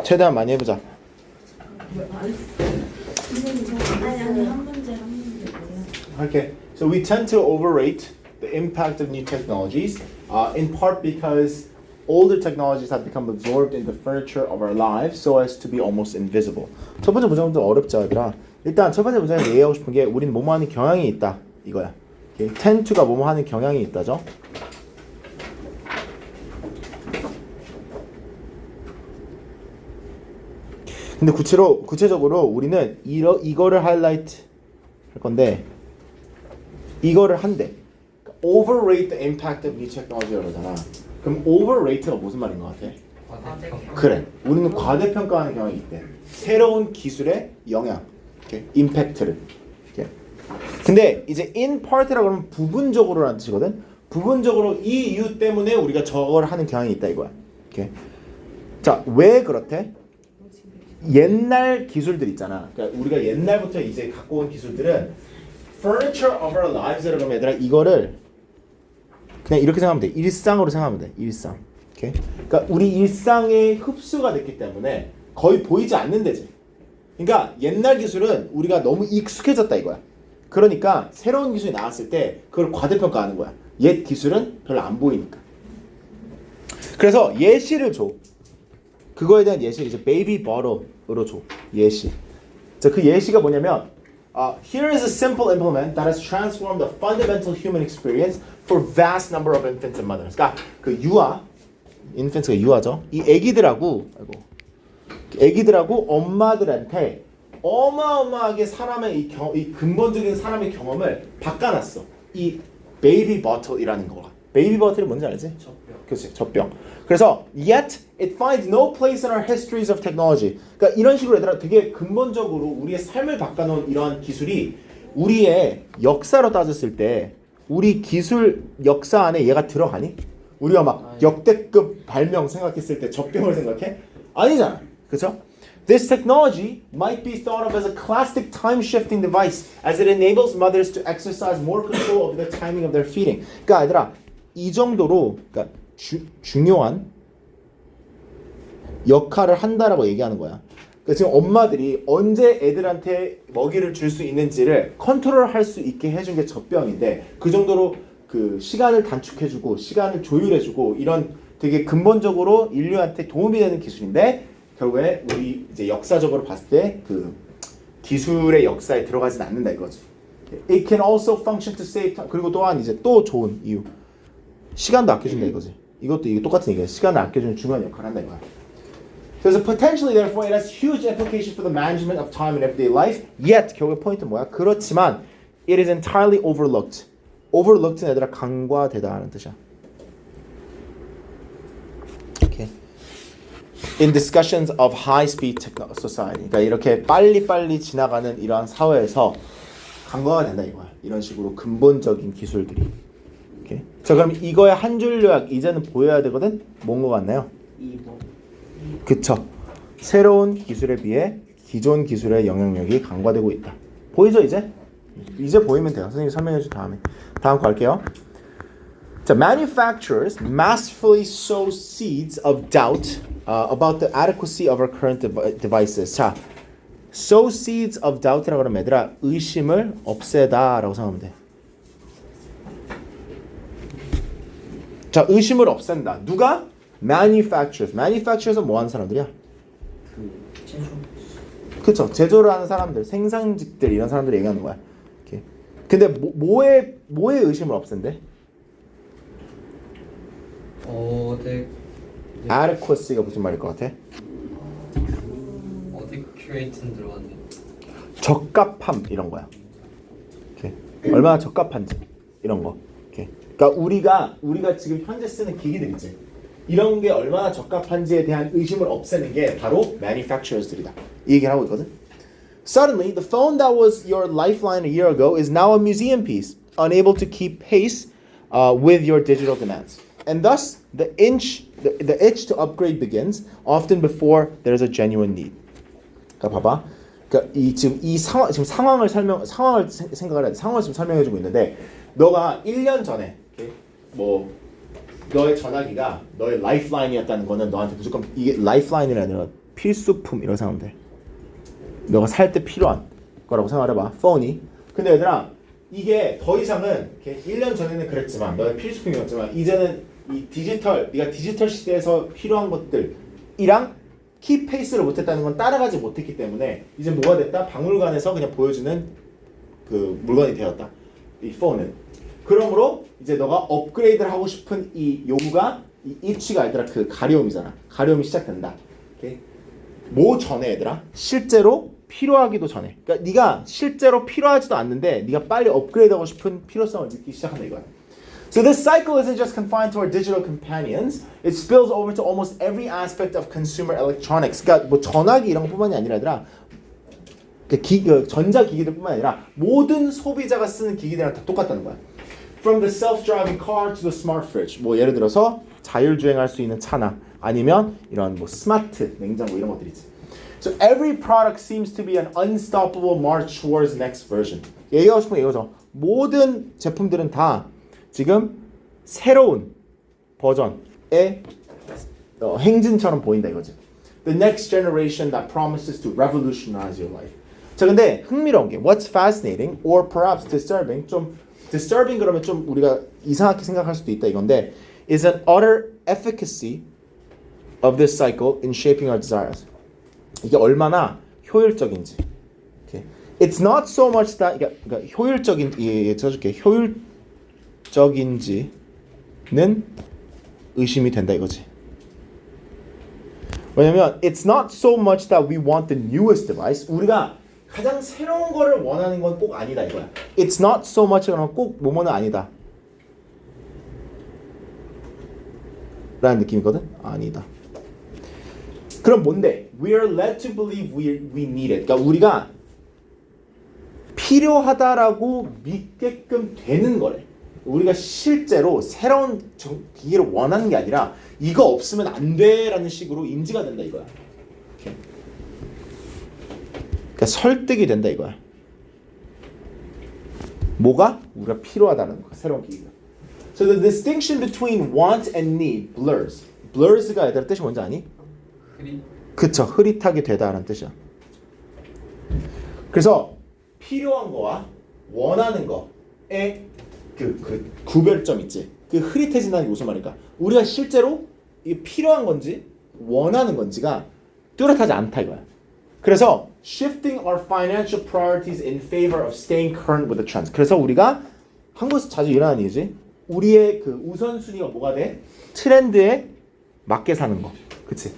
[SPEAKER 1] 최대한 많이 해보자.
[SPEAKER 5] 아니 한 문제
[SPEAKER 1] Okay, so we tend to overrate the impact of new technologies, in part because older technologies have become absorbed in the furniture of our lives so as to be almost invisible. 첫 번째 문제부터 어렵죠, 얘들아. 일단 첫 번째 문제는 얘기하고 싶은 게 우리는 뭐뭐 하는 경향이 있다, 이거야. Okay? tend to가 뭐뭐 하는 경향이 있다죠. 근데 구체적으로 우리는 이거를 하이라이트 할 건데 이거를 한대. overrate the impact of new technology 그러잖아. 그럼 overrate가 무슨 말인 것 같아? 그래. 우리는 과대평가하는 경향이 있대. 새로운 기술의 영향, okay? 임팩트를. Okay? 근데 이제 in part라고 그러면 부분적으로라는 뜻이거든. 부분적으로 이 이유 때문에 우리가 저걸 하는 경향이 있다 이거야. Okay? 자, 왜 그렇대? 옛날 기술들 있잖아. 그러니까 우리가 옛날부터 이제 갖고 온 기술들은 furniture of our lives라고 하면 얘들아 이거를 그냥 이렇게 생각하면 돼. 일상으로 생각하면 돼. 일상. 오케이? 그러니까 우리 일상에 흡수가 됐기 때문에 거의 보이지 않는 데지. 그러니까 옛날 기술은 우리가 너무 익숙해졌다 이거야. 그러니까 새로운 기술이 나왔을 때 그걸 과대평가하는 거야. 옛 기술은 별로 안 보이니까. 그래서 예시를 줘. 그거에 대한 예시를 이제 베이비 버터로 줘. 예시. 자, 그 예시가 뭐냐면 here is a simple implement that has transformed the fundamental human experience for vast number of infants and mothers. 그러니까 그 유아, infants가 유아죠. 이 애기들하고 엄마들한테 어마어마하게 사람의 이 근본적인 사람의 경험을 바꿔놨어. 이 베이비 버틀이라는 거가. 베이비 버틀이 뭔지 알지?
[SPEAKER 3] 젖병.
[SPEAKER 1] 그렇지, 젖병. 그래서 yet it finds no place in our histories of technology. 그러니까 이런 식으로 얘들아 되게 근본적으로 우리의 삶을 바꿔놓은 이러한 기술이 우리의 역사로 따졌을 때 우리 기술 역사 안에 얘가 들어가니? 우리가 막 역대급 발명 생각했을 때 젖병을 생각해? 아니잖아, 그렇죠? This technology might be thought of as a classic time-shifting device as it enables mothers to exercise more control over the timing of their feeding. 그러니까 얘들아 이 정도로 그러니까 중요한 역할을 한다라고 얘기하는 거야. 그러니까 지금 엄마들이 언제 애들한테 먹이를 줄 수 있는지를 컨트롤할 수 있게 해준 게 젖병인데 그 정도로 그 시간을 단축해주고 시간을 조율해주고 이런 되게 근본적으로 인류한테 도움이 되는 기술인데 결국에 우리 이제 역사적으로 봤을 때 그 기술의 역사에 들어가진 않는다 이거지. It can also function to save time. 그리고 또한 이제 또 좋은 이유. 시간도 아껴준다 이거지. 이것도 이게 똑같은 얘기야. 시간을 아껴주는 중요한 역할을 한다 이거야. 그래서 potentially therefore it has huge implications for the management of time in everyday life. Yet 결국 포인트는 뭐야? 그렇지만 it is entirely overlooked. overlooked는 얘들아 간과되다 하는 뜻이야. Okay. In discussions of high-speed society. 그러니까 이렇게 빨리빨리 지나가는 이러한 사회에서 간과가 된다 이거야. 이런 식으로 근본적인 기술들이. Okay. 자 그럼 이거의 한 줄 요약 이제는 보여야 되거든. 뭔 거 같나요?
[SPEAKER 2] 2번.
[SPEAKER 1] 그쵸. 새로운 기술에 비해 기존 기술의 영향력이 강화되고 있다. 보이죠 이제? 이제 보이면 돼요. 선생님이 설명해 준 다음에. 다음 거 할게요. 자, manufacturers masterfully sow seeds of doubt about the adequacy of our current devices. 자, sow seeds of doubt이라고 하면 얘들아 의심을 없애다라고 생각하면 돼. 자, 의심을 없앤다. 누가? manufacturers. manufacturers은 뭐 하는 사람들이야?
[SPEAKER 2] 그 제조.
[SPEAKER 1] 그쵸. 제조를 하는 사람들, 생산직들 이런 사람들이 얘기하는 거야. 이렇게. 근데 뭐에 의심을 없앤대?
[SPEAKER 3] 네.
[SPEAKER 1] adequacy가 무슨 말일 것 같아?
[SPEAKER 3] adequate는 들어갔네.
[SPEAKER 1] 적합함 이런 거야. 이렇게. 얼마나 적합한지 이런 거. 이렇게. 그러니까 우리가 지금 현재 쓰는 기기들 있지. 이런 게 얼마나 적합한지에 대한 의심을 없애는 게 바로 manufacturers들이다. 이 얘기를 하고 있거든. Suddenly, the phone that was your lifeline a year ago is now a museum piece, unable to keep pace with your digital demands. and thus the itch to upgrade begins often before there's a genuine need. 그러니까 봐봐. 그러니까 이 상황을 생각을 해. 상황을 지금 설명해주고 있는데 너가 1년 전에 뭐 너의 전화기가 너의 라이프라인이었다는 거는 너한테 무조건 이게 라이프라인이 아니라 필수품이라고 생각하면 돼. 너가 살 때 필요한 거라고 생각해봐. 폰이. 근데 얘들아 이게 더 이상은 1년 전에는 그랬지만 너의 필수품이었지만 이제는 이 네가 디지털 시대에서 필요한 것들이랑 키 페이스를 못했다는 건 따라가지 못했기 때문에 이제 뭐가 됐다? 박물관에서 그냥 보여주는 그 물건이 되었다. 이 폰은. 그러므로 이제 너가 업그레이드를 하고 싶은 이 요구가 이 itch가 얘들아 그 가려움이잖아. 가려움이 시작된다. 오케이? 뭐 전에 얘들아? 실제로 필요하기도 전에. 그러니까 네가 실제로 필요하지도 않는데 네가 빨리 업그레이드하고 싶은 필요성을 느끼기 시작한다 이거야. So this cycle isn't just confined to our digital companions. It spills over to almost every aspect of consumer electronics. 그러니까 뭐 전화기 이런 것뿐만이 아니라 얘들아 전자기기들뿐만 아니라 모든 소비자가 쓰는 기기들이랑 다 똑같다는 거야. From the self-driving car to the smart fridge. 뭐 예를 들어서 자율주행할 수 있는 차나 아니면 이런 뭐 스마트 냉장고 이런 것들이지. So every product seems to be an unstoppable march towards the next version. 얘기하고 싶은 게 이거죠. 모든 제품들은 다 지금 새로운 버전의 행진처럼 보인다 이거지. The next generation that promises to revolutionize your life. 자 근데 흥미로운 게 What's fascinating or perhaps disturbing 좀 disturbing 그러면 좀 우리가 이상하게 생각할 수도 있다 이건데 is an utter efficacy of this cycle in shaping our desires. 이게 얼마나 효율적인지. Okay. It's not so much that 그러니까 효율적인 써줄게 효율적인지는 의심이 된다 이거지. 왜냐면 it's not so much that we want the newest device. 우리가 가장 새로운 거를 원하는 건 꼭 아니다 이거야. It's not so much 그러면 꼭 뭐뭐는 아니다. 라는 느낌이거든? 아니다. 그럼 뭔데? We are led to believe we need it. 그러니까 우리가 필요하다라고 믿게끔 되는 거래. 우리가 실제로 새로운 기기를 원하는 게 아니라 이거 없으면 안 돼라는 식으로 인지가 된다 이거야. 이렇게. 그러니까 설득이 된다 이거야. 뭐가? 우리가 필요하다는 거. 새로운 기기가. So the distinction between want and need blurs. blurs가 얘들아 뜻이 뭔지 아니? 그쵸. 흐릿하게 되다라는 뜻이야. 그래서 필요한 거와 원하는 거의 그 구별점 있지. 그 흐릿해진다는 게 무슨 말일까? 우리가 실제로 이게 필요한 건지 원하는 건지가 뚜렷하지 않다 이거야. 그래서 shifting our financial priorities in favor of staying current with the trends. 그래서 우리가 한국에서 자주 일어나는 일이지. 우리의 그 우선순위가 뭐가 돼? 트렌드에 맞게 사는 거. 그치?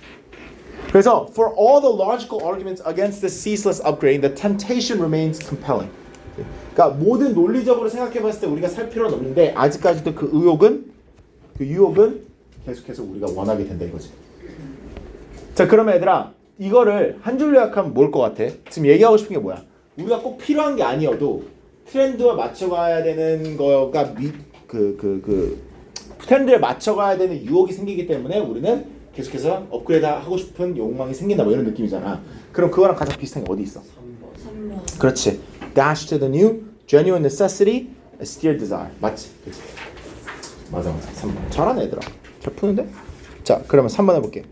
[SPEAKER 1] 그래서 for all the logical arguments against the ceaseless upgrading, the temptation remains compelling. 그러니까 모든 논리적으로 생각해봤을 때 우리가 살 필요는 없는데 아직까지도 그 유혹은 계속해서 우리가 원하게 된다 이거지. 자 그러면 얘들아 이거를 한 줄로 요약하면 뭘 것 같아? 지금 얘기하고 싶은 게 뭐야? 우리가 꼭 필요한 게 아니어도 트렌드와 맞춰가야 되는 거가 트렌드에 맞춰가야 되는 유혹이 생기기 때문에 우리는 계속해서 업그레이드 하고 싶은 욕망이 생긴다 뭐 이런 느낌이잖아. 그럼 그거랑 가장 비슷한 게 어디 있어?
[SPEAKER 5] 3번.
[SPEAKER 3] 그렇지.
[SPEAKER 1] Dash to the new, genuine necessity, a steer desire. 맞지? 그치? 맞아. 3번. 잘하네 얘들아. 잘 푸는데? 자 그러면 3번 해볼게.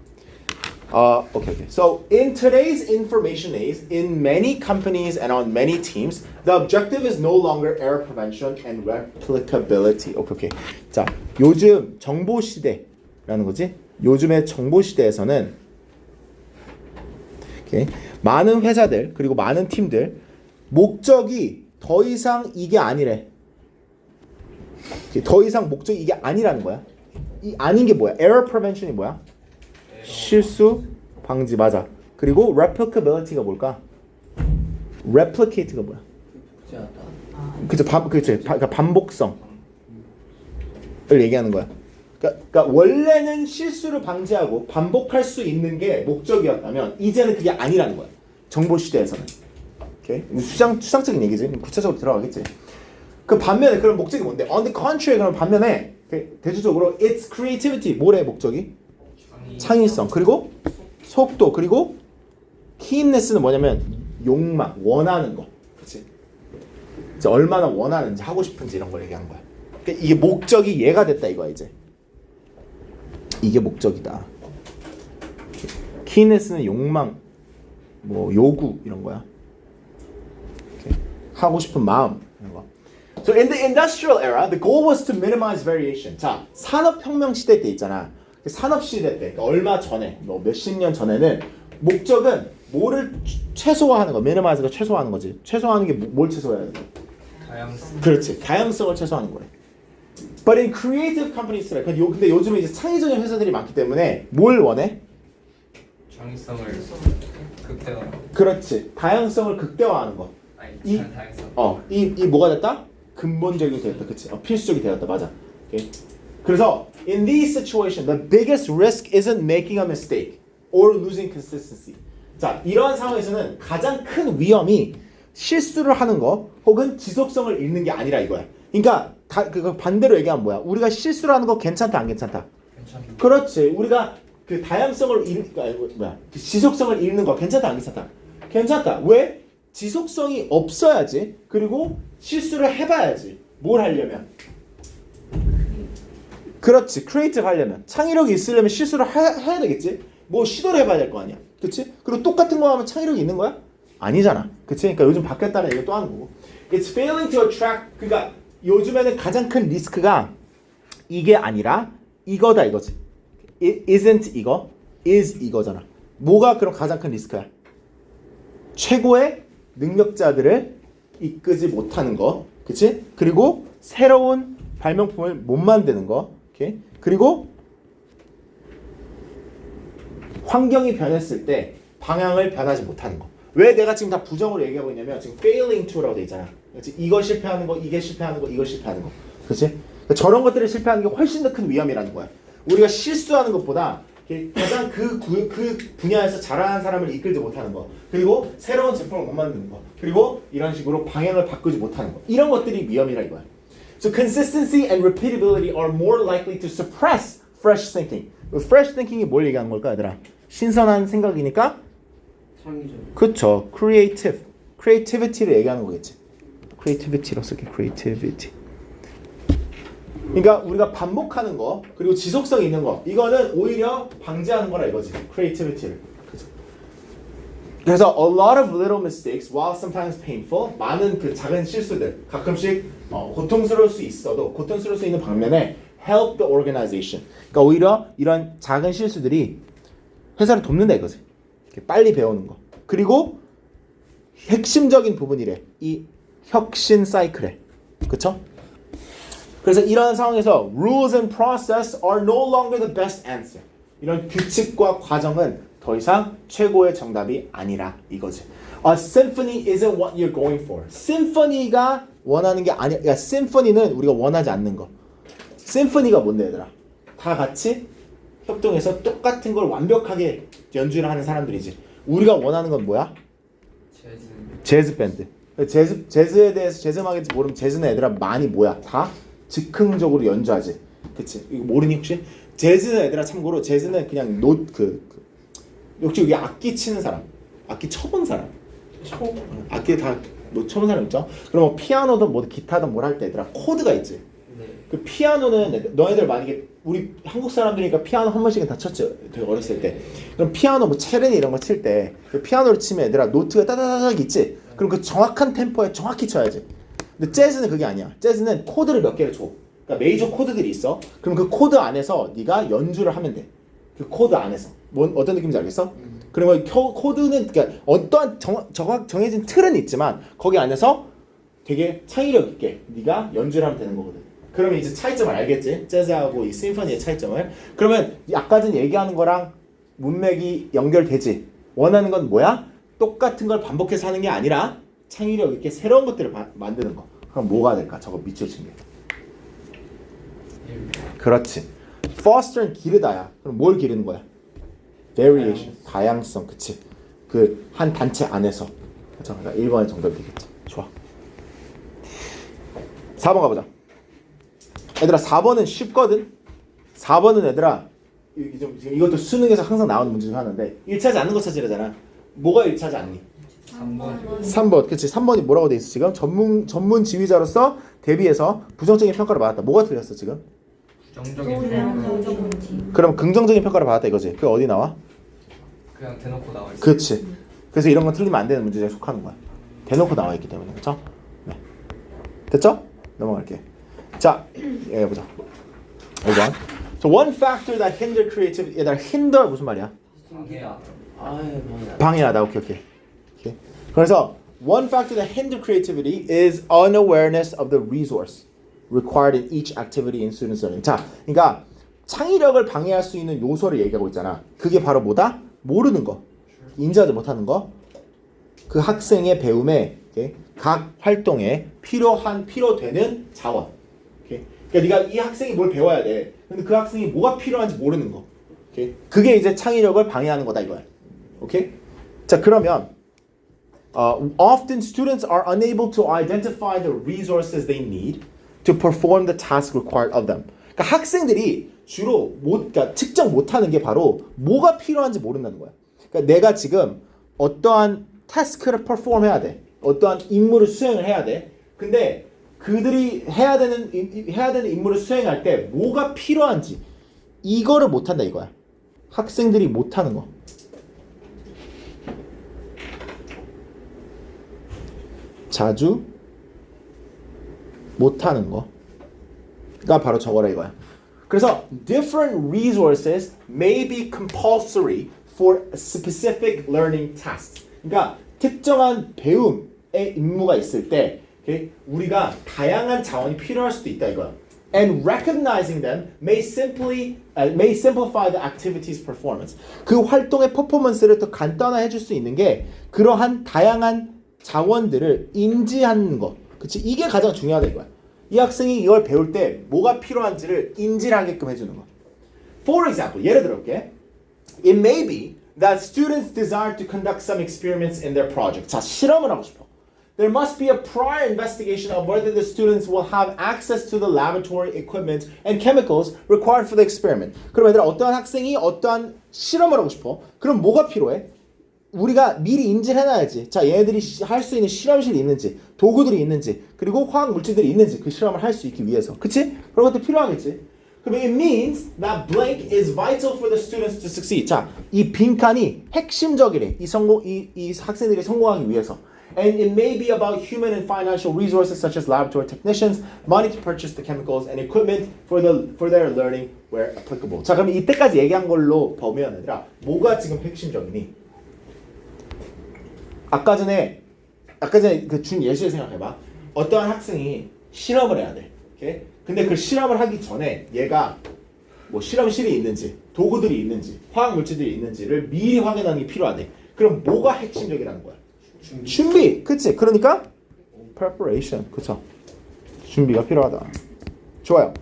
[SPEAKER 1] Okay. So in today's information age, in many companies and on many teams, the objective is no longer error prevention and replicability. Okay. 자, 요즘 정보 시대라는 거지. 요즘의 정보 시대에서는 okay, 많은 회사들 그리고 많은 팀들 목적이 더 이상 이게 아니래. okay, 더 이상 목적이 이게 아니라는 거야. 이 아닌 게 뭐야? Error prevention이 뭐야? 실수 방지 맞아. 그리고 replicability가 뭘까? replicate가 뭐야? 그죠? 그러니까 반복성을 얘기하는 거야. 그러니까 원래는 실수를 방지하고 반복할 수 있는 게 목적이었다면 이제는 그게 아니라는 거야. 정보 시대에서는. 오케이? 추상적인 얘기지. 구체적으로 들어가겠지. 그 반면에 그런 목적이 뭔데? On the contrary, 그럼 반면에 대체적으로 it's creativity. 뭐래 목적이? 창의성. 그리고 속도. 그리고 keenness는 뭐냐면 욕망, 원하는 거. 그치? 이제 얼마나 원하는지, 하고 싶은지 이런 걸 얘기한 거야. 그러니까 이게 목적이 얘가 됐다 이거야 이제. 이게 목적이다. keenness는 욕망, 뭐 요구 이런 거야. 이렇게 하고 싶은 마음 이런 거. So in the industrial era, the goal was to minimize variation. 자, 산업혁명 시대 때 있잖아. 산업 시대 때, 그러니까 얼마 전에, 뭐 몇십 년 전에는 목적은 뭐를 최소화하는 거, minimize가 최소화하는 거지. 최소화하는 게 뭘 최소화해야 돼?
[SPEAKER 3] 다양성.
[SPEAKER 1] 그렇지, 다양성을 최소화하는 거래. But in creative companies, 근데 요즘에 이제 창의적인 회사들이 많기 때문에 뭘 원해?
[SPEAKER 3] 창의성을 극대화.
[SPEAKER 1] 그렇지, 다양성을 극대화하는 거.
[SPEAKER 3] 아니, 다양성.
[SPEAKER 1] 이 뭐가 됐다? 근본적이 되었다, 그치? 필수적이 되었다, 맞아. 오케이? 그래서 in these situations, the biggest risk isn't making a mistake or losing consistency. 자, 이러한 상황에서는 가장 큰 위험이 실수를 하는 거 혹은 지속성을 잃는 게 아니라 이거야. 그러니까 그 반대로 얘기하면 뭐야? 우리가 실수를 하는 거 괜찮다, 안 괜찮다?
[SPEAKER 3] 괜찮다.
[SPEAKER 1] 그렇지. 우리가 그 다양성을 그 지속성을 잃는 거 괜찮다, 안 괜찮다? 괜찮다. 왜? 지속성이 없어야지. 그리고 실수를 해봐야지. 뭘 하려면? 그렇지. 크리에이티브 하려면, 창의력이 있으려면 실수를 해야 되겠지. 뭐 시도를 해봐야 될 거 아니야. 그치? 그리고 똑같은 거 하면 창의력이 있는 거야? 아니잖아. 그치? 그러니까 요즘 바뀌었다는 얘기 또 하는 거고. It's failing to attract. 그러니까 요즘에는 가장 큰 리스크가 이게 아니라 이거다 이거지. It isn't 이거, is 이거잖아. 뭐가 그럼 가장 큰 리스크야? 최고의 능력자들을 이끄지 못하는 거, 그치? 그리고 새로운 발명품을 못 만드는 거, 오케이? 그리고 환경이 변했을 때 방향을 변하지 못하는 거. 왜 내가 지금 다 부정으로 얘기하고 있냐면 지금 failing to라고 돼 있잖아. 그렇지? 이거 실패하는 거, 이게 실패하는 거, 이거 실패하는 거, 그렇지? 그러니까 저런 것들을 실패하는 게 훨씬 더 큰 위험이라는 거야. 우리가 실수하는 것보다 가장 그 분야에서 잘하는 사람을 이끌지 못하는 거, 그리고 새로운 제품을 못 만드는 거, 그리고 이런 식으로 방향을 바꾸지 못하는 거, 이런 것들이 위험이라 이거야. So consistency and repeatability are more likely to suppress fresh thinking. fresh thinking이 뭘 얘기하는 걸까, 얘들아? 신선한 생각이니까.
[SPEAKER 2] 창의적.
[SPEAKER 1] 그쵸. creativity를 얘기하는 거겠지. creativity로 쓸게. creativity. 그러니까 우리가 반복하는 거, 그리고 지속성 있는 거, 이거는 오히려 방지하는 거라 이거지. creativity를. 그래서 a lot of little mistakes, while sometimes painful, 많은 그 작은 실수들, 가끔씩 고통스러울 수 있어도, 고통스러울 수 있는 방면에 help the organization. 그러니까 오히려 이런 작은 실수들이 회사를 돕는다 이거지. 이렇게 빨리 배우는 거. 그리고 핵심적인 부분이래. 이 혁신 사이클에. 그쵸? 그래서 이런 상황에서 rules and process are no longer the best answer. 이런 규칙과 과정은 더 이상 최고의 정답이 아니라 이거지. A symphony isn't what you're going for. 심포니가 원하는 게 아니야. 야, 심포니는 우리가 원하지 않는 거. 심포니가 뭔데 얘들아? 다 같이 협동해서 똑같은 걸 완벽하게 연주를 하는 사람들이지. 우리가 원하는 건 뭐야? 재즈 밴드. 재즈에 대해서 재즈 음악에 대해서 모르면 재즈는 얘들아 많이 뭐야? 다 즉흥적으로 연주하지. 그치? 이거 모르니 혹시? 재즈는 얘들아 참고로 재즈는 그냥 역시 여기 악기 치는 사람, 악기 쳐본 사람, 악기 다 뭐 쳐본 사람 있죠? 그럼 뭐 피아노든 뭐 기타든 뭘 할 때 얘들아 코드가 있지.
[SPEAKER 3] 네.
[SPEAKER 1] 그 피아노는 너희들 만약에 우리 한국 사람들이니까 피아노 한 번씩은 다 쳤죠. 되게 어렸을 때. 그럼 피아노 뭐 체르니 이런 거 칠 때 그 피아노를 치면 얘들아 노트가 따다다닥 있지. 그럼 그 정확한 템포에 정확히 쳐야지. 근데 재즈는 그게 아니야. 재즈는 코드를 몇 개를 줘. 그러니까 메이저 코드들이 있어. 그럼 그 코드 안에서 네가 연주를 하면 돼. 그 코드 안에서. 어떤 느낌인지 알겠어? 그러면 코드는 그러니까 어떠한 정해진 틀은 있지만 거기 안에서 되게 창의력 있게 네가 연주를 하면 되는 거거든. 그러면 이제 차이점을 알겠지? 재즈하고 이 심포니의 차이점을. 그러면 아까 전 얘기하는 거랑 문맥이 연결되지. 원하는 건 뭐야? 똑같은 걸 반복해서 하는 게 아니라 창의력 있게 새로운 것들을 만드는 거. 그럼 뭐가 될까? 저거 밑줄 친 게. 그렇지. foster는 기르다야. 그럼 뭘 기르는 거야? variation, 다양성. 그치? 그 한 단체 안에서. 그렇죠? 그러니까 1번의 정답이 되겠죠. 좋아. 4번 가보자. 얘들아 4번은 쉽거든. 4번은 얘들아 지금 이것도 수능에서 항상 나오는 문제 중 하나인데 1차지 않는 거 찾으려잖아. 뭐가 1차지 않니?
[SPEAKER 3] 3번
[SPEAKER 1] 3번. 그치. 3번이 뭐라고 돼 있어 지금? 전문 지휘자로서 대비해서 부정적인 평가를 받았다. 뭐가 틀렸어 지금?
[SPEAKER 3] 부정적인
[SPEAKER 5] 그냥
[SPEAKER 3] 평가
[SPEAKER 5] 긍정지.
[SPEAKER 1] 그럼 긍정적인 평가를 받았다 이거지. 그게 어디 나와?
[SPEAKER 3] 그냥 대놓고 나와 있어.
[SPEAKER 1] 그치. 그래서 이런 건 틀리면 안 되는 문제에 속하는 거야. 대놓고 나와 있기 때문에. 그쵸? 네. 됐죠? 넘어갈게. 자, 여기 보자. 여기 봐. So one factor that hinder creativity. 얘들아, hinder 무슨 말이야?
[SPEAKER 3] 방해야.
[SPEAKER 2] 아예 뭐야.
[SPEAKER 1] 방해하다. 오케이. 그래서 one factor that hinder creativity is unawareness of the resource required in each activity in students' learning. 자, 그러니까 창의력을 방해할 수 있는 요소를 얘기하고 있잖아. 그게 바로 뭐다? 모르는 거. 인지하지 못하는 거. 그 학생의 배움에 오케이? 각 활동에 필요되는 자원. 오케이? 그러니까 네가 이 학생이 뭘 배워야 돼. 근데 그 학생이 뭐가 필요한지 모르는 거. 오케이? 그게 이제 창의력을 방해하는 거다 이거야. 오케이? 자, 그러면 often students are unable to identify the resources they need to perform the task required of them. 그러니까 학생들이 주로 그러니까 측정 못하는 게 바로 뭐가 필요한지 모른다는 거야. 그러니까 내가 지금 어떠한 태스크를 perform 해야 돼. 어떠한 임무를 수행을 해야 돼. 근데 그들이 해야 되는 임무를 수행할 때 뭐가 필요한지 이거를 못한다 이거야. 학생들이 못하는 거. 자주 못하는 거가 바로 저거라 이거야. 그래서 different resources may be compulsory for specific learning tasks. 그러니까 특정한 배움의 임무가 있을 때 우리가 다양한 자원이 필요할 수도 있다 이거야. And recognizing them may simplify the activity's performance. 그 활동의 퍼포먼스를 더 간단화해 줄 수 있는 게 그러한 다양한 자원들을 인지하는 거. 그치? 이게 가장 중요하다 이거야. 이 학생이 이걸 배울 때 뭐가 필요한지를 인지를 하게끔 해주는 거. For example, 예를 들어볼게. It may be that students desire to conduct some experiments in their project. 자, 실험을 하고 싶어. There must be a prior investigation of whether the students will have access to the laboratory equipment and chemicals required for the experiment. 그럼 얘들아 어떠한 학생이 어떠한 실험을 하고 싶어? 그럼 뭐가 필요해? 우리가 미리 인지를 해놔야지. 자, 얘네들이 할 수 있는 실험실이 있는지, 도구들이 있는지, 그리고 화학 물질들이 있는지 그 실험을 할 수 있기 위해서. 그치? 그런 것도 필요하겠지. 그럼 it means that blank is vital for the students to succeed. 자, 이 빈칸이 핵심적이래. 이 학생들이 성공하기 위해서. And it may be about human and financial resources such as laboratory technicians, money to purchase the chemicals and equipment for their learning where applicable. 자, 그럼 이때까지 얘기한 걸로 보면 얘들아 뭐가 지금 핵심적이니? 아까 전에 그 준 예시를 생각해봐. 어떠한 학생이 실험을 해야 돼. 오케이? 근데 그 실험을 하기 전에 얘가 뭐 실험실이 있는지, 도구들이 있는지, 화학 물질들이 있는지를 미리 확인하는 게 필요하대. 그럼 뭐가 핵심적이라는 거야? 준비. 그치? 그러니까 preparation. 그쵸? 준비가 필요하다. 좋아요.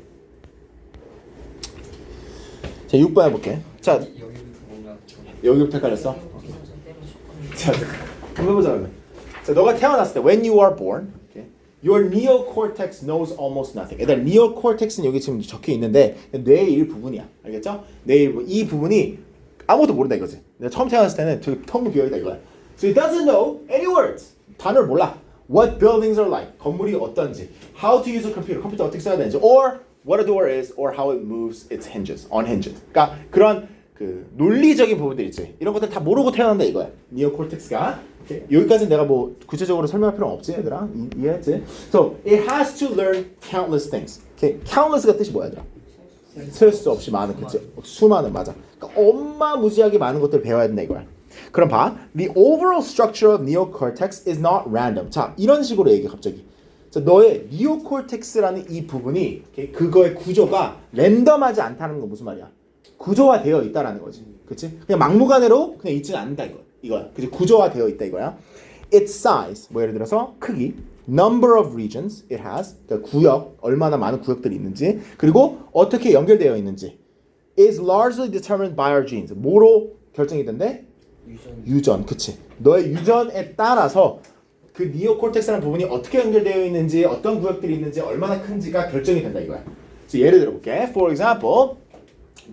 [SPEAKER 1] 자, 6번 해볼게. 자,
[SPEAKER 3] 여기부터 보면
[SPEAKER 1] 여기부터 헷갈렸어? 자, 한번 해보자 그러면. 자, 너가 태어났을 때 when you are born, okay, your neocortex knows almost nothing. 얘들 neocortex는 여기 지금 적혀 있는데 뇌의 일부분이야. 알겠죠? 뇌의 일부분. 이 부분이 아무것도 모른다 이거지. 내가 처음 태어났을 때는 되게 텅 비어있다 이거야. So it doesn't know any words. 단어를 몰라. What buildings are like. 건물이 어떤지. How to use a computer. 컴퓨터 어떻게 써야 되는지. Or what a door is. Or how it moves its hinges. Unhinged. 그러니까 그런 그 논리적인 부분들 있지. 이런 것들 다 모르고 태어난다 이거야. 니오코텍스가. Okay. 여기까지는 내가 뭐 구체적으로 설명할 필요는 없지 얘들아. 이해했지? So it has to learn countless things. Okay. countless가 뜻이 뭐야 얘들아? 셀 수 없이 많은. 그치? 수많은. 맞아. 그러니까 어마무지하게 많은 것들을 배워야 된다 이거야. 그럼 봐. The overall structure of neocortex is not random. 자, 이런 식으로 얘기해 갑자기. 자, 너의 neocortex라는 이 부분이 그거의 구조가 랜덤하지 않다는 건 무슨 말이야? 구조화되어 있다라는 거지. 그치? 그냥 막무가내로 그냥 있지는 않는다 이거야. 그치? 구조화되어 있다 이거야. Its size, 뭐 예를 들어서 크기, number of regions it has, 그러니까 구역, 얼마나 많은 구역들이 있는지, 그리고 어떻게 연결되어 있는지 is largely determined by our genes. 뭐로 결정이 된대? 유전, 그치? 너의 유전에 따라서 그 니오코텍스라는 부분이 어떻게 연결되어 있는지, 어떤 구역들이 있는지, 얼마나 큰지가 결정이 된다 이거야. So 예를 들어볼게. For example,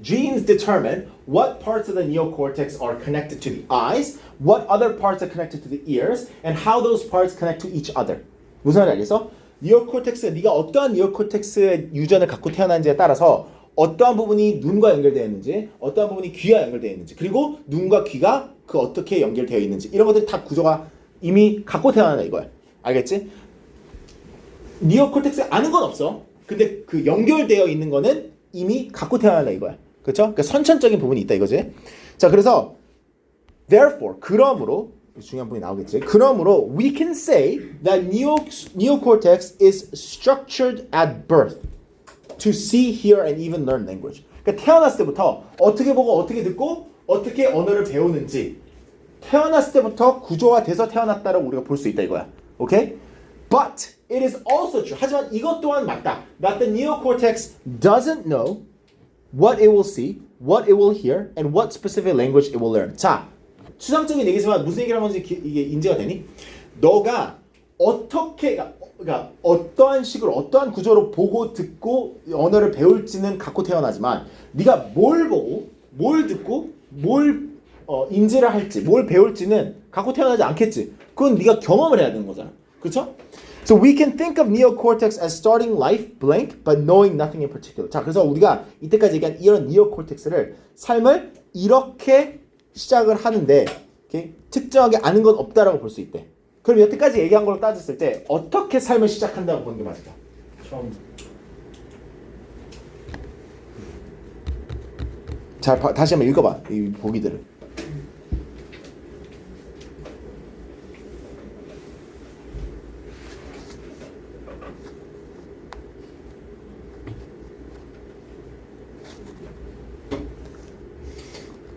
[SPEAKER 1] genes determine what parts of the neocortex are connected to the eyes, what other parts are connected to the ears, and how those parts connect to each other. 무슨 말인지 알겠어? 니오코텍스, 네가 어떠한 니오코텍스의 유전을 갖고 태어난지에 따라서 어떠한 부분이 눈과 연결되어 있는지, 어떠한 부분이 귀와 연결되어 있는지, 그리고 눈과 귀가 그 어떻게 연결되어 있는지 이런 것들이 다 구조가 이미 갖고 태어난다 이거야. 알겠지? 니오코텍스 아는 건 없어. 근데 그 연결되어 있는 거는 이미 갖고 태어난다 이거야. 그렇죠? 그러니까 선천적인 부분이 있다 이거지. 자, 그래서 therefore 그러므로 중요한 부분이 나오겠지. 그러므로 we can say that neocortex is structured at birth to see, hear, and even learn language. 그러니까 태어났을 때부터 어떻게 보고 어떻게 듣고 어떻게 언어를 배우는지 태어났을 때부터 구조화돼서 태어났다라고 우리가 볼 수 있다 이거야. 오케이? But it is also true. 하지만 이것 또한 맞다. That the neocortex doesn't know what it will see, what it will hear, and what specific language it will learn. 자, 추상적인 얘기지만 무슨 얘기를 하는지 이게 인지가 되니? 너가 어떻게 그러니까 어떠한 식으로 어떠한 구조로 보고 듣고 언어를 배울지는 갖고 태어나지만 네가 뭘 보고 뭘 듣고 뭘 인지를 할지 뭘 배울지는 갖고 태어나지 않겠지. 그건 네가 경험을 해야 되는 거잖아. 그렇죠? So we can think of neocortex as starting life blank but knowing nothing in particular. 자, 그래서 우리가 이때까지 얘기한 이런 neocortex를 삶을 이렇게 시작을 하는데 okay? 특정하게 아는 건 없다라고 볼 수 있대. 그럼 여태까지 얘기한 걸로 따졌을 때 어떻게 삶을 시작한다고 보는 게 맞을까?
[SPEAKER 2] 처음.
[SPEAKER 1] 자, 다시 한번 읽어봐. 이 보기들을.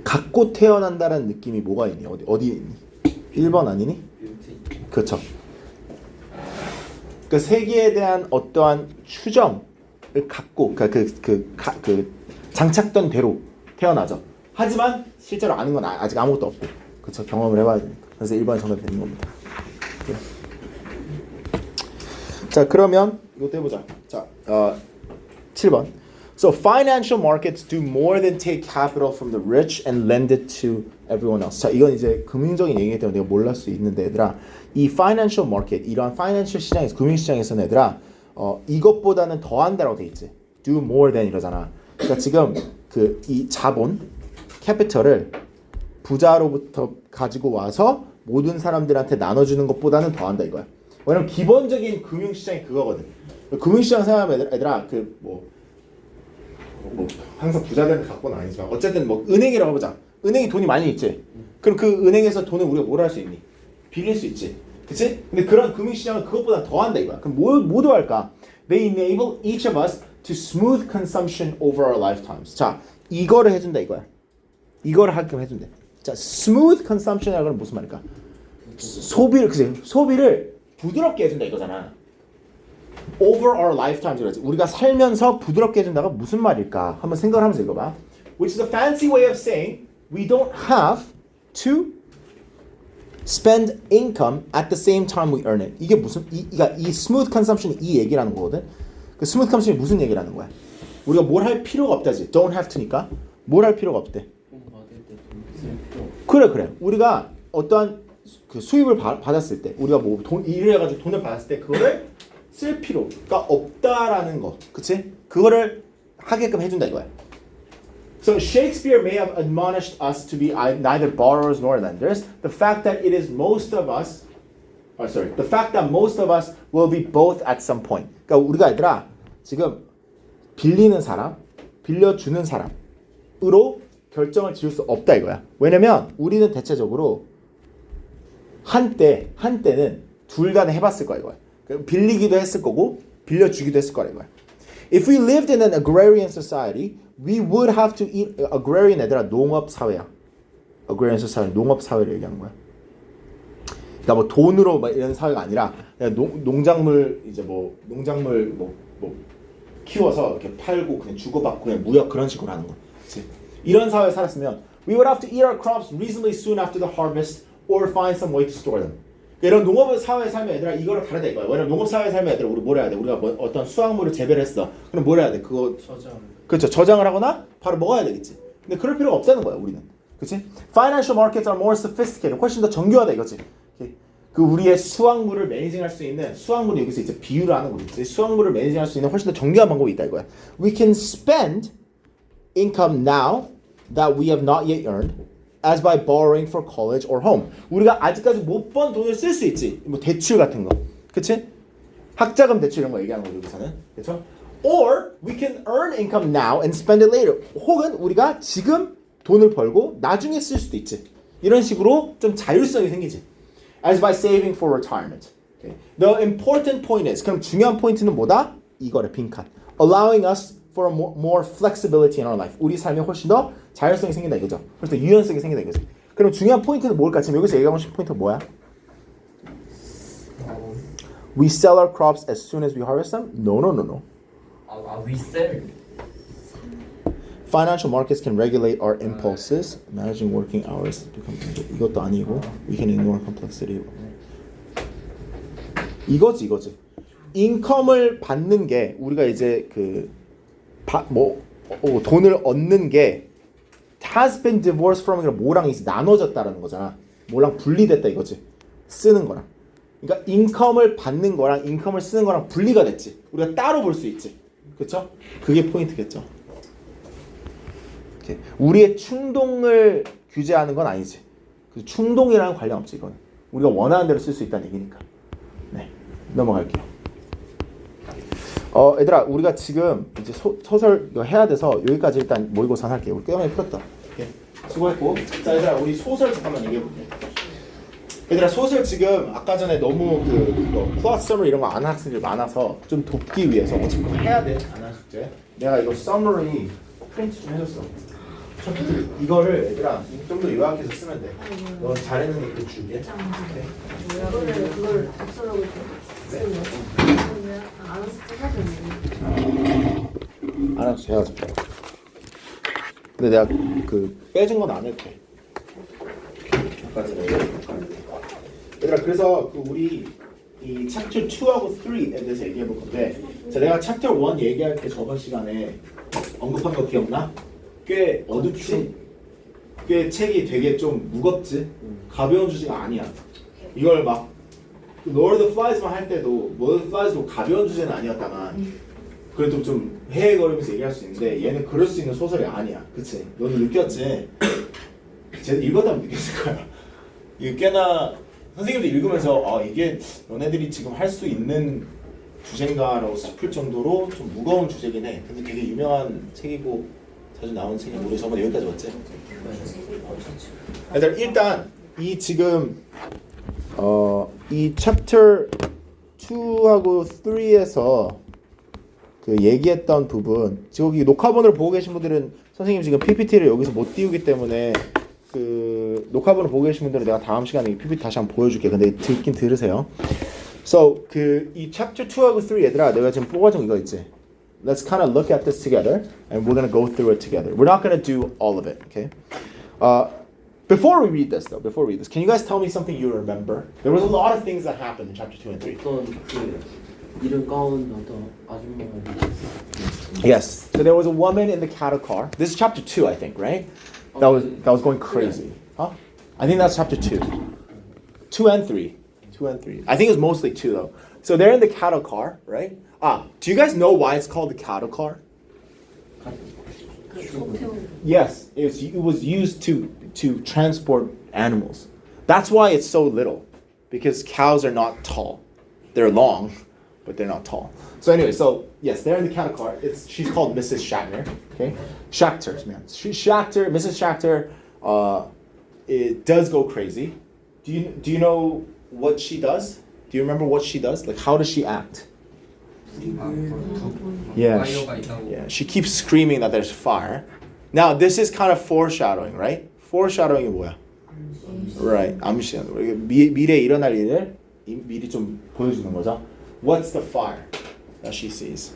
[SPEAKER 1] 갖고 태어난다는 느낌이 뭐가 있니? 어디 있니? 1번 아니니? 그렇죠. 그 세계에 대한 어떠한 추정을 갖고 그 장착된 대로 태어나죠. 하지만 실제로 아는 건 아직 아무것도 없고, 그렇죠. 경험을 해봐야 되니까. 그래서 1번이 정답이 되는 겁니다. 네. 자, 그러면 이것도 해보자. 자, 7번. So financial markets do more than take capital from the rich and lend it to everyone else. 자, 이건 이제 금융적인 얘기이기 때문에 내가 몰랐을 수 있는데 얘들아, 이 financial market, 이러한 financial 시장에서 금융시장에서는 얘들아, 이것보다는 더 한다라고 돼 있지. Do more than 이러잖아. 그러니까 지금 그 이 자본, 캐피털을 부자로부터 가지고 와서 모든 사람들한테 나눠주는 것보다는 더 한다 이거야. 왜냐면 기본적인 금융시장이 그거거든. 금융시장 생각하면 얘들아 뭐 항상 부자들은 갖고는 아니지만 어쨌든 뭐 은행이라고 해보자. 은행이 돈이 많이 있지. 그럼 그 은행에서 돈을 우리가 뭘 할 수 있니? 빌릴 수 있지. 그치? 근데 그런 금융시장은 그것보다 더 한다 이거야. 그럼 뭐도 할까? They enable each of us to smooth consumption over our lifetimes. 자, 이거를 해준다 이거야. 이거를 하게끔 해준대. 자, smooth consumption이라는 건 무슨 말일까? 소비를 부드럽게 해준다 이거잖아. Over our lifetimes 이러지. 우리가 살면서 부드럽게 해준다가 무슨 말일까? 한번 생각을 하면서 읽어봐. Which is a fancy way of saying we don't have to spend income at the same time we earn it. 이게 무슨 이 smooth consumption이 이 얘기라는 거거든. 그 smooth consumption이 무슨 얘기라는 거야? 우리가 뭘 할 필요가 없다지. Don't have to니까 뭘 할 필요가 없대. 그래. 우리가 어떠한 그 수입을 받았을 때, 우리가 뭐 일을 해가지고 돈을 받았을 때 그거를 쓸 필요가 없다라는 거, 그치? 그거를 하게끔 해준다 이거야. So Shakespeare may have admonished us to be neither borrowers nor lenders. The fact that most of us will be both at some point. 그러니까 우리가 얘들아 지금 빌리는 사람, 빌려주는 사람으로 결정을 지을 수 없다 이거야. 왜냐면 우리는 대체적으로 한때는 둘 다 해봤을 거야 이거야. 빌리기도 했을 거고 빌려주기도 했을 거라 이거야. If we lived in an agrarian society, we would have to eat. agrarian 애들아 농업 사회야. agrarian society 농업 사회를 얘기하는 거야. 그러니까 뭐 돈으로 막 이런 사회가 아니라 그냥 농작물 이제 농작물 키워서 이렇게 팔고 그냥 주고받고 그냥 무역 그런 식으로 하는 거. 그치? 이런 사회에 살았으면 we would have to eat our crops reasonably soon after the harvest or find some way to store them. 이런 농업 사회 삶의 얘들아 이거랑 다르다 이거야. 왜냐면 농업 사회 삶의 얘들아 우리 뭘 해야 돼? 우리가 뭐 어떤 수확물을 재배를 했어. 그럼 뭘 해야 돼? 그거
[SPEAKER 3] 저장.
[SPEAKER 1] 그렇죠. 저장을 하거나 바로 먹어야 되겠지. 근데 그럴 필요가 없다는 거야 우리는. 그렇지? Financial markets are more sophisticated. 훨씬 더 정교하다 이거지. 그 우리의 수확물을 매니징할 수 있는 수확물을 여기서 이제 비유를 하는 거지. 수확물을 매니징할 수 있는 훨씬 더 정교한 방법이 있다 이거야. We can spend income now that we have not yet earned as by borrowing for college or home. 우리가 아직까지 못 번 돈을 쓸 수 있지. 뭐 대출 같은 거. 그치? 학자금 대출 이런 거 얘기하는 거죠, 여기서는. 그쵸? Or we can earn income now and spend it later. 혹은 우리가 지금 돈을 벌고 나중에 쓸 수도 있지. 이런 식으로 좀 자율성이 생기지. As by saving for retirement. Okay. The important point is, 그럼 중요한 포인트는 뭐다? 이거래, 빈칸. Allowing us for a more flexibility in our life. 우리 삶에 훨씬 더 자율성이 생긴다 이거죠. 훨씬 더 유연성이 생긴다 이거죠. 그럼 중요한 포인트는 뭘까? 지금 여기서 얘기하고 싶은 포인트가 뭐야? We sell our crops as soon as we harvest them? No.
[SPEAKER 3] 리셀.
[SPEAKER 1] Financial markets can regulate our impulses, managing working hours. 이것도 아니고, we can ignore complexity. 이거지. 인컴을 받는 게 우리가 이제 돈을 얻는 게 has been divorced from 뭐랑 이제 나눠졌다라는 거잖아. 뭐랑 분리됐다 이거지. 쓰는 거랑. 그러니까 인컴을 받는 거랑 인컴을 쓰는 거랑 분리가 됐지. 우리가 따로 볼 수 있지. 그렇죠? 그게 포인트겠죠. 오케이. 우리의 충동을 규제하는 건 아니지. 그 충동이랑 관련 없지 이건. 우리가 원하는 대로 쓸 수 있다는 얘기니까. 네, 넘어갈게요. 얘들아, 우리가 지금 이제 소설 이거 해야 돼서 여기까지 일단 모의고사 할게요. 우리 꽤 많이 풀었다. 오케이. 수고했고. 자, 얘들아, 우리 소설 잠깐만 얘기해 볼게. 얘들아, 소설 지금 아까 전에 너무 플롯 서머리 이런 거 안 한 학생들 많아서 좀 돕기 위해서 어차피 그거 해야 돼. 안 한 숙제. 내가 이거 서머리 프린트 좀 해줬어. 이거를 얘들아 좀 더 요약해서 쓰면 돼. 너 잘했는 거 줄게.
[SPEAKER 4] 그걸 독서록을 쓰는 거. 알아서 찾아줬네.
[SPEAKER 1] 알았어, 해야지. 근데 내가 빼준 건 안 해도 돼. 아까 전에 얘들아, 그래서 우리 이 챕터 2하고 3에 대해서 얘기해 볼 건데, 자, 내가 챕터 1 얘기할 때 저번 시간에 언급한 거 기억나? 꽤 어둡지? 꽤 책이 되게 좀 무겁지? 가벼운 주제가 아니야. 이걸 막 Lord of the Flies만 할 때도 Lord of the Flies도 가벼운 주제는 아니었다만 그래도 좀 헤헤거리면서 얘기할 수 있는데 얘는 그럴 수 있는 소설이 아니야. 그치? 너는 느꼈지? 쟤 읽었다면 느꼈을 거야. 이게 꽤나 선생님도 읽으면서 이게 너네들이 지금 할 수 있는 주제인가라고 싶을 정도로 좀 무거운 주제긴 해. 근데 되게 유명한 책이고 자주 나오는 책이 우리 저번에 여기까지 왔지? 얘들 일단 이 지금 이 챕터 2하고 3에서 그 얘기했던 부분, 지금 여기 녹화본을 보고 계신 분들은 선생님 지금 PPT를 여기서 못 띄우기 때문에 그 녹화본을 보고 계신 분들은 내가 다음 시간에 이 PPT 다시 한번 보여줄게. 근데 듣긴 들으세요. So 이 챕터 2하고 3 얘들아, 내가 지금 뽑아준 이거 있지? Let's kind of look at this together, and we're gonna go through it together. We're not gonna do all of it, okay? Before we read this, can you guys tell me something you remember? There was a lot of things that happened in chapter 2 and 3.
[SPEAKER 2] 어떤 이름 까운 어떤 아줌마가
[SPEAKER 1] Yes. So there was a woman in the cattle car. This is chapter 2, I think, right? That was going crazy. Huh? I think that's chapter 2. 2 and 3. 2 and 3. I think it's mostly 2 though. So they're in the cattle car, right? Do you guys know why it's called the cattle car? Yes, it was used to transport animals. That's why it's so little, because cows are not tall. They're long, but they're not tall. So anyway, yes, they're in the cattle car. She's called Mrs. Shatner. Okay, Schachter, man. Mrs. Schachter. It does go crazy. Do you know what she does? Do you remember what she does? Like, how does she act? Yeah, she keeps screaming that there's fire. Now, this is kind of foreshadowing, right? Foreshadowing이 뭐야? Right, 암시하는. 미래에 일어날 일을 미리 좀 보여주는 거죠. What's the fire that she sees?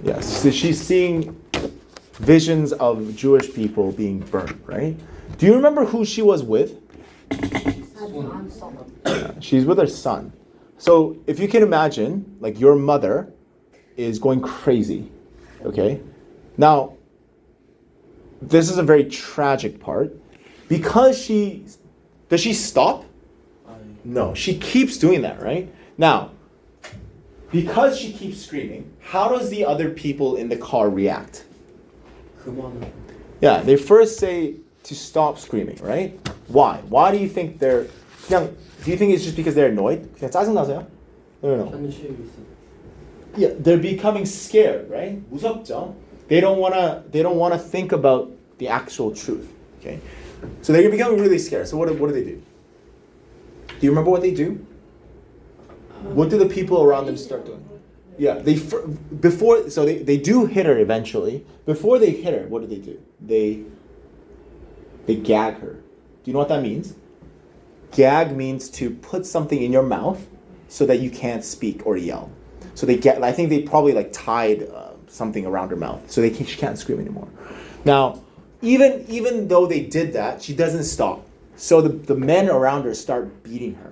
[SPEAKER 1] Yes, so she's seeing visions of Jewish people being burned, right? Do you remember who she was with?
[SPEAKER 6] 안 써.
[SPEAKER 1] She's with her son. So if you can imagine, like your mother is going crazy. Okay? Now, this is a very tragic part. Because does she stop? No, she keeps doing that, right? Now, because she keeps screaming, how does the other people in the car react?
[SPEAKER 2] 그만은
[SPEAKER 1] Yeah, they first say to stop screaming, right? Why? Why do you think they're 그냥 do you think it's just because they're annoyed? 그냥 짜증나서요? No.
[SPEAKER 2] 현실이 있어.
[SPEAKER 1] Yeah, they're becoming scared, right? 무섭죠. They don't wanna think about the actual truth. Okay, so they're becoming really scared. So what do they do? Do you remember what they do? What do the people around them start doing? Yeah, they do hit her eventually. Before they hit her, what do? They gag her. Do you know what that means? Gag means to put something in your mouth so that you can't speak or yell. So I think they probably like tied something around her mouth so she can't scream anymore. Now, even though they did that, she doesn't stop. So the men around her start beating her.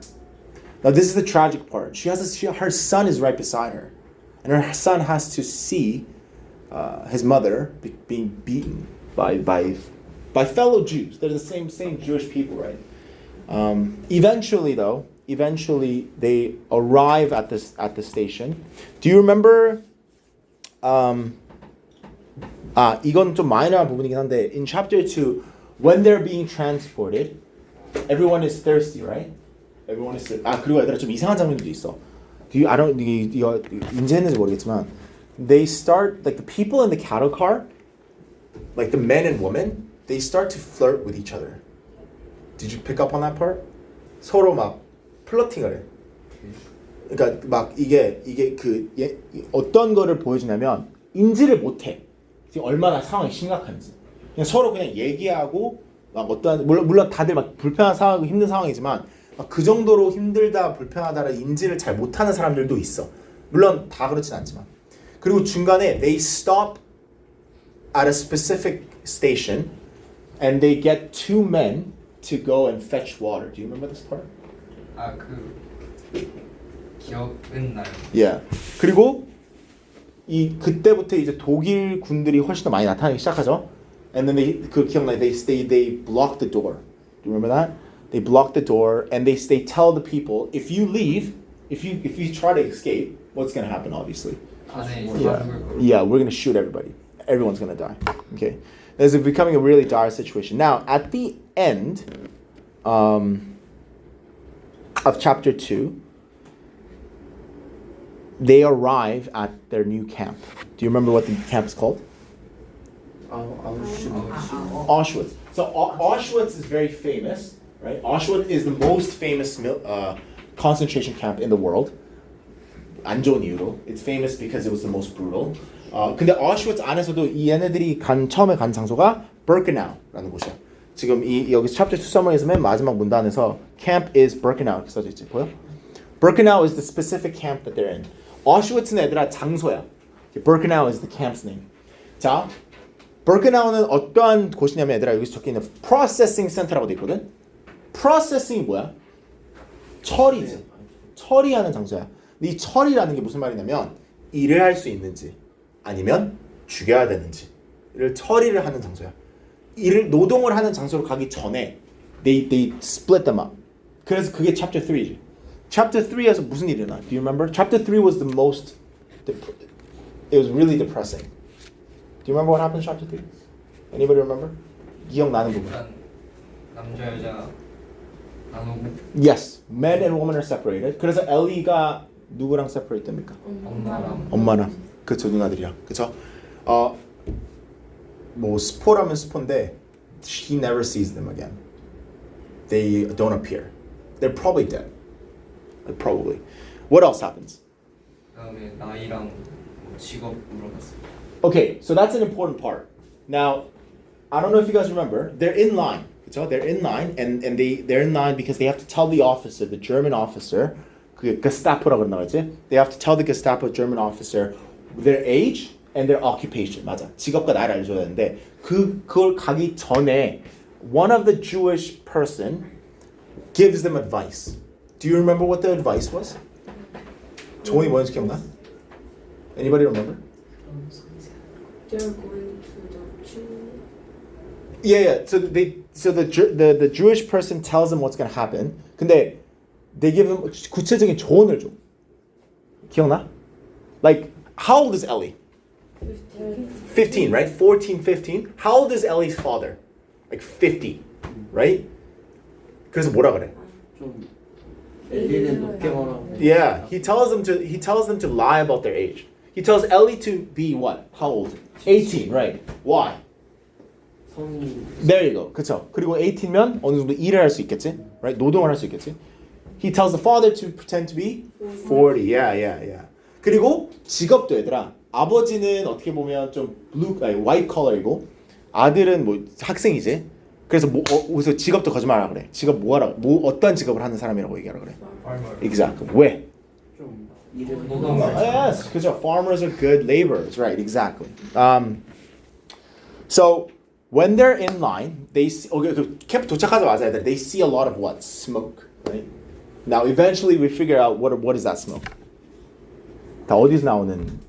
[SPEAKER 1] Now this is the tragic part. Her son is right beside her, and her son has to see his mother being beaten by fellow Jews. They're the same Jewish people, right? Eventually, they arrive at the station. Do you remember? 이건 좀 마이너한 부분이긴 한데 in chapter 2, when they're being transported, everyone is thirsty, right? Everyone is thirsty. 그리고 얘들아 좀 이상한 장면도 있어. 이거 인지했는지 모르겠지만 they start like the people in the cattle car, like the men and women, they start to flirt with each other. Did you pick up on that part? 서로 막 플러팅을 해. 그러니까 막 이게 어떤 거를 보여주냐면 인지를 못해. 지금 얼마나 상황이 심각한지. 그냥 서로 그냥 얘기하고 막 어떠한 물론 다들 막 불편한 상황이고 힘든 상황이지만 막 그 정도로 힘들다 불편하다를 인지를 잘 못하는 사람들도 있어. 물론 다 그렇진 않지만. 그리고 중간에 they stop at a specific station and they get two men to go and fetch water. Do you remember this part?
[SPEAKER 3] 기억은 나요.
[SPEAKER 1] Yeah. 그리고 그때부터 이제 독일 군들이 훨씬 더 많이 나타나기 시작하죠. And then 기억나? They block the door. Do you remember that? They block the door and they tell the people if you leave, if you try to escape, what's going to happen? Obviously. Yeah, we're going to shoot everybody. Everyone's going to die. Okay. This is becoming a really dire situation. Now, at the end of chapter 2, they arrive at their new camp. Do you remember what the camp is called? Auschwitz. So Auschwitz is very famous, right? Auschwitz is the most famous concentration camp in the world. 안 좋은 이유로. It's famous because it was the most brutal. 근데 Auschwitz 안에서도 얘네들이 처음에 간 장소가 Birkenau라는 곳이야. 지금 여기 chapter 2 summary에서 맨 마지막 문단에서 camp is Birkenau 이렇게 써져 있지, 보여? Birkenau is the specific camp that they're in. Auschwitz는 얘들아 장소야. Birkenau is the camp's name. 자, Birkenau는 어떠한 곳이냐면 얘들아 여기서 적혀 있는 processing center라고 돼 있거든. processing이 뭐야? 처리지. 처리하는 장소야. 근데 이 처리라는 게 무슨 말이냐면 일을 할 수 있는지 아니면 죽여야 되는지를 처리를 하는 장소야. 노동을 하는 장소로 가기 전에 they split them up. 그래서 그게 chapter 3지. Chapter 3에서 무슨 일이 일어나? Do you remember? Chapter 3 was the most it was really depressing. Do you remember what happened in chapter 3? Anybody remember? 기억나는 부분.
[SPEAKER 3] 남자 여자 나누고.
[SPEAKER 1] Yes, men and women are separated. 그래서 엘리가 누구랑 separate 됩니까? 엄마랑. 그쵸, 누나들이랑. 그쵸? 뭐 스포라면 스포인데 she never sees them again. They don't appear. They're probably dead. Probably. What else happens?
[SPEAKER 3] 그다음에 나이랑 직업 물어봤어요.
[SPEAKER 1] Okay, so that's an important part. Now, I don't know if you guys remember, they're in line. So they're in line, and they're in line because they have to tell the officer, the German officer, 그게 Gestapo라고 그러나 그랬지? They have to tell the Gestapo German officer their age and their occupation. 맞아. 직업과 나이를 알려줘야 되는데 그걸 가기 전에 one of the Jewish person gives them advice. Do you remember what the advice was? 조언이 뭐였는지 기억나? Anybody remember?
[SPEAKER 4] They're going to the Jew.
[SPEAKER 1] Yeah. So the Jewish person tells them what's going to happen. 근데 they give them 구체적인 조언을 줘. 기억나? Like how old is Ellie? 15, right? 14, 15. How old is Ellie's father? Like 50, right? 그래서 뭐라 그래?
[SPEAKER 2] 좀 애들은 높게 말하고.
[SPEAKER 1] Yeah, he tells them to lie about their age. He tells Ellie to be what? How old? 18, right? Why?
[SPEAKER 2] 성인.
[SPEAKER 1] There you go. 그쵸? 그리고 18면 어느 정도 일을 할 수 있겠지? Right? 노동을 할 수 있겠지? He tells the father to pretend to be 40. Yeah. 그리고 직업도 얘들아. 아버지는 어떻게 보면 좀 white collar이고 아들은 뭐 학생이지. 그래서 그래서 직업도 거짓말하라 그래. 직업 어떤 직업을 하는 사람이라고 얘기하라 그래. Exactly. 왜?
[SPEAKER 2] 좀 일을
[SPEAKER 3] 노동.
[SPEAKER 1] Yes, because farmers are good laborers, right? Exactly. So when they're in line, they see, 캠프 도착하자마자 애들 they see a lot of what? Smoke, right? Now eventually we figure out what is that smoke? 다 어디서 나오는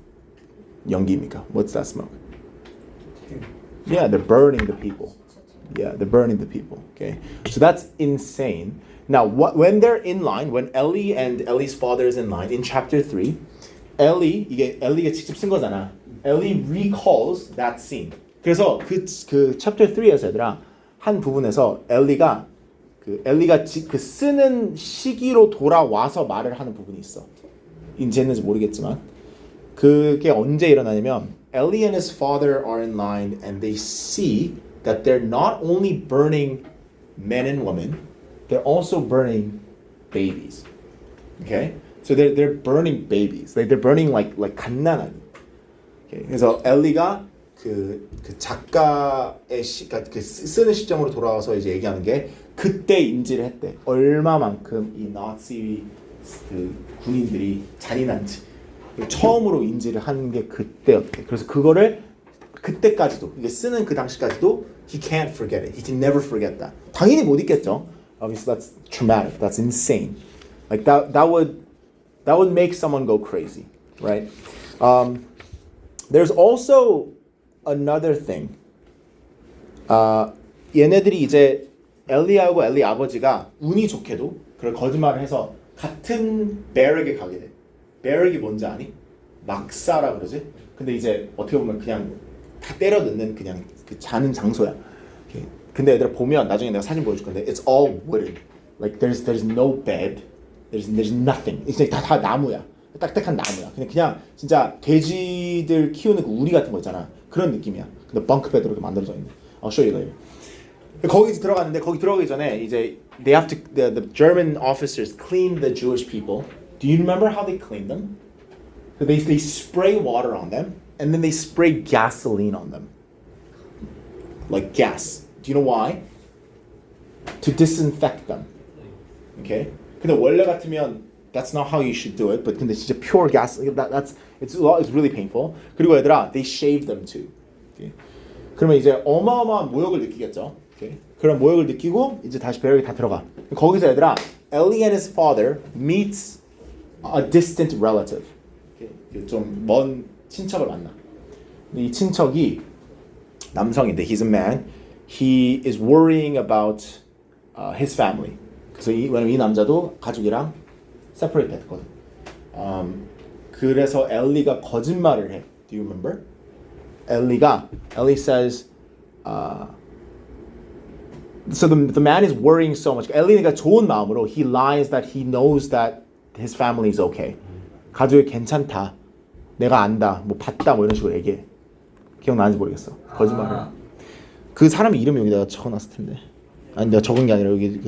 [SPEAKER 1] 연기입니까? What's that smoke? Yeah, they're burning the people. Yeah, they're burning the people. Okay, so that's insane. Now, when they're in line, when Ellie and Ellie's father is in line in chapter 3, 이게 엘리가 직접 쓴 거잖아. Ellie recalls that scene. 그래서 그 chapter 3에서 얘들아 한 부분에서 엘리가 그 쓰는 시기로 돌아와서 말을 하는 부분이 있어. 인지했는지 모르겠지만 그게 언제 일어나냐면 Ellie and his father are in line and they see that they're not only burning men and women, they're also burning babies. Okay? So they're burning babies. They're burning like 갓난아기. Okay? 그래서 엘리가 그 작가의 그 쓰는 시점으로 돌아와서 이제 얘기하는 게 그때 인지를 했대. 얼마만큼 이 나치 그 군인들이 잔인한지 처음으로 인지를 하는 게 그때였대. 그래서 그거를 그때까지도 이게 쓰는 그 당시까지도 he can't forget it. He can never forget that. 당연히 못 잊겠죠. Obviously that's traumatic. That's insane. Like that would make someone go crazy, right? There's also another thing. 얘네들이 이제 엘리하고 엘리 아버지가 운이 좋게도 그런 거짓말을 해서 같은 베렉에 가게 돼. 베렉이 뭔지 아니? 막사라 그러지? 근데 이제 어떻게 보면 그냥 다 때려 넣는 그냥 그 자는 장소야. 근데 얘들아 보면 나중에 내가 사진 보여줄 건데 it's all wooden. Like there's no bed. There's nothing. 이제 다 나무야. 딱딱한 나무야. 그냥 진짜 돼지들 키우는 그 우리 같은 거 있잖아. 그런 느낌이야. 근데 벙크 베드로 이렇게 만들어져 있는. I'll show you later. 거기 들어갔는데 거기 들어가기 전에 이제 they have to the German officers clean the Jewish people. Do you remember how they clean them? So they spray water on them and then they spray gasoline on them. Like gas. Do you know why? To disinfect them. Okay? 근데 원래 같으면 that's not how you should do it. But 근데 진짜 pure gas it's really painful. 그리고 얘들아 they shave them too. Okay? 그러면 이제 어마어마한 모욕을 느끼겠죠. Okay? 그런 모욕을 느끼고 이제 다시 배럭에 다 들어가. 거기서 얘들아 Ellie and his father meets a distant relative. Okay? 좀 먼 친척을 만나. 이 친척이 남성인데 he's a man. He is worrying about his family. 그래서 왜냐면 이 남자도 가족이랑 separate 됐거든. 그래서 엘리가 거짓말을 해. Do you remember? Ellie says, so the man is worrying so much. 엘리가 좋은 마음으로 he lies that he knows that his family is okay. 가족이 괜찮다. 내가 안다. 뭐 봤다. 뭐 이런 식으로 얘기해. 기억나는지 모르겠어. 거짓말을. 그 사람 이름이 여기다가 적어놨을 텐데. 아니 내가 적은 게 아니라 여기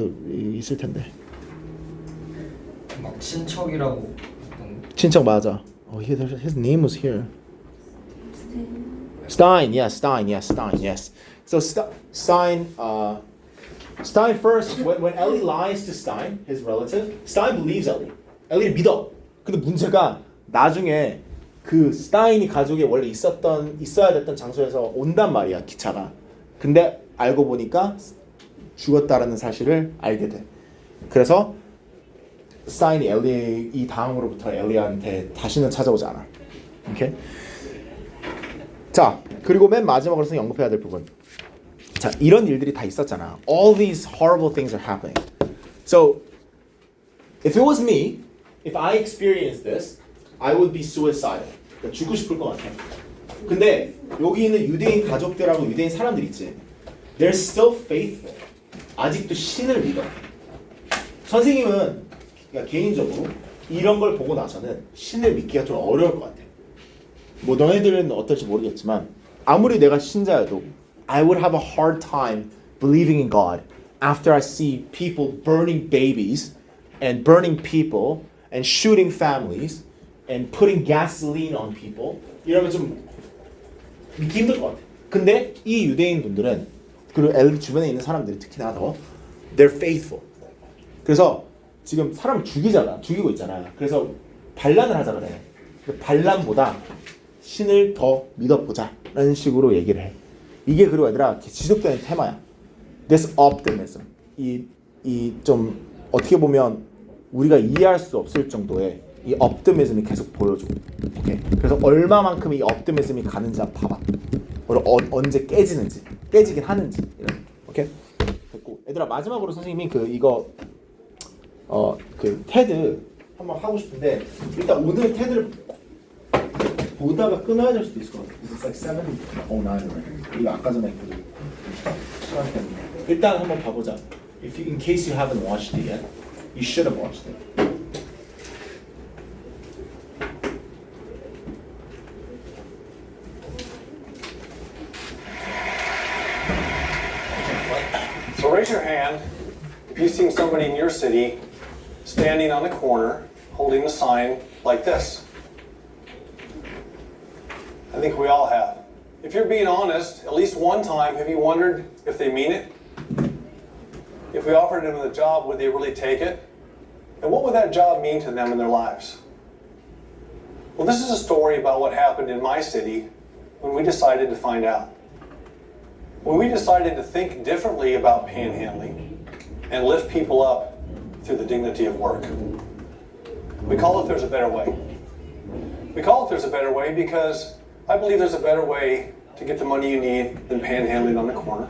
[SPEAKER 1] 있을 텐데.
[SPEAKER 3] 막 친척이라고 했던
[SPEAKER 1] 친척 맞아. Oh, his name was here. Stein, yes. So Stein first, when Ellie lies to Stein, his relative, Stein believes Ellie. 엘리를 믿어. 근데 문제가 나중에 그 스타인이 가족이 원래 있어야 됐던 장소에서 온단 말이야 기차가. 근데 알고 보니까 죽었다라는 사실을 알게 돼. 그래서 사인이 엘리 이 다음으로부터 엘리한테 다시는 찾아오지 않아. 오케이? 자, 그리고 맨 마지막으로 언급해야 될 부분. 자, 이런 일들이 다 있었잖아. All these horrible things are happening. So, if it was me, if I experienced this, I would be suicidal. 그러니까 죽고 싶을 것 같아. 근데 여기 있는 유대인 가족들하고 유대인 사람들 있지. They're still faithful. 아직도 신을 믿어. 선생님은 그러니까 개인적으로 이런 걸 보고 나서는 신을 믿기가 좀 어려울 것 같아. 뭐 너네들은 어떨지 모르겠지만 아무리 내가 신자여도 I would have a hard time believing in God after I see people burning babies and burning people and shooting families and putting gasoline on people. 이러면 좀 믿기 힘들 것 같아. 근데 이 유대인 분들은 그리고 엘리 주변에 있는 사람들이 특히나 더 they're faithful. 그래서 지금 사람을 죽이고 있잖아. 그래서 반란을 하자 그래. 반란보다 신을 더 믿어보자 라는 식으로 얘기를 해. 이게 그리고 얘들아 지속되는 테마야. This optimism. 이 좀 어떻게 보면 우리가 이해할 수 없을 정도의 이 optimism이 계속 보여줘. 오케이. 그래서 얼마만큼 이 optimism이 가는지 한번 봐봐. 언제 깨지긴 하는지. 이런. 오케이. 됐고. 얘들아 마지막으로 선생님이 이거 테드 한번 하고 싶은데 일단 오늘 테드를 보다가 끊어야 될 수도 있을 것 같아요. It's like 7:09. 이거 아까 전에 시간 때문에 일단 한번 봐보자. In case you haven't watched it yet, you should have watched it.
[SPEAKER 7] So raise your hand if you've seen somebody in your city standing on a corner holding a sign like this. I think we all have. If you're being honest, at least one time have you wondered if they mean it? If we offered them the job, would they really take it? And what would that job mean to them in their lives? Well, this is a story about what happened in my city when we decided to find out. When we decided to think differently about panhandling and lift people up through the dignity of work. We call it There's a Better Way. We call it There's a Better Way because I believe there's a better way to get the money you need than panhandling on the corner.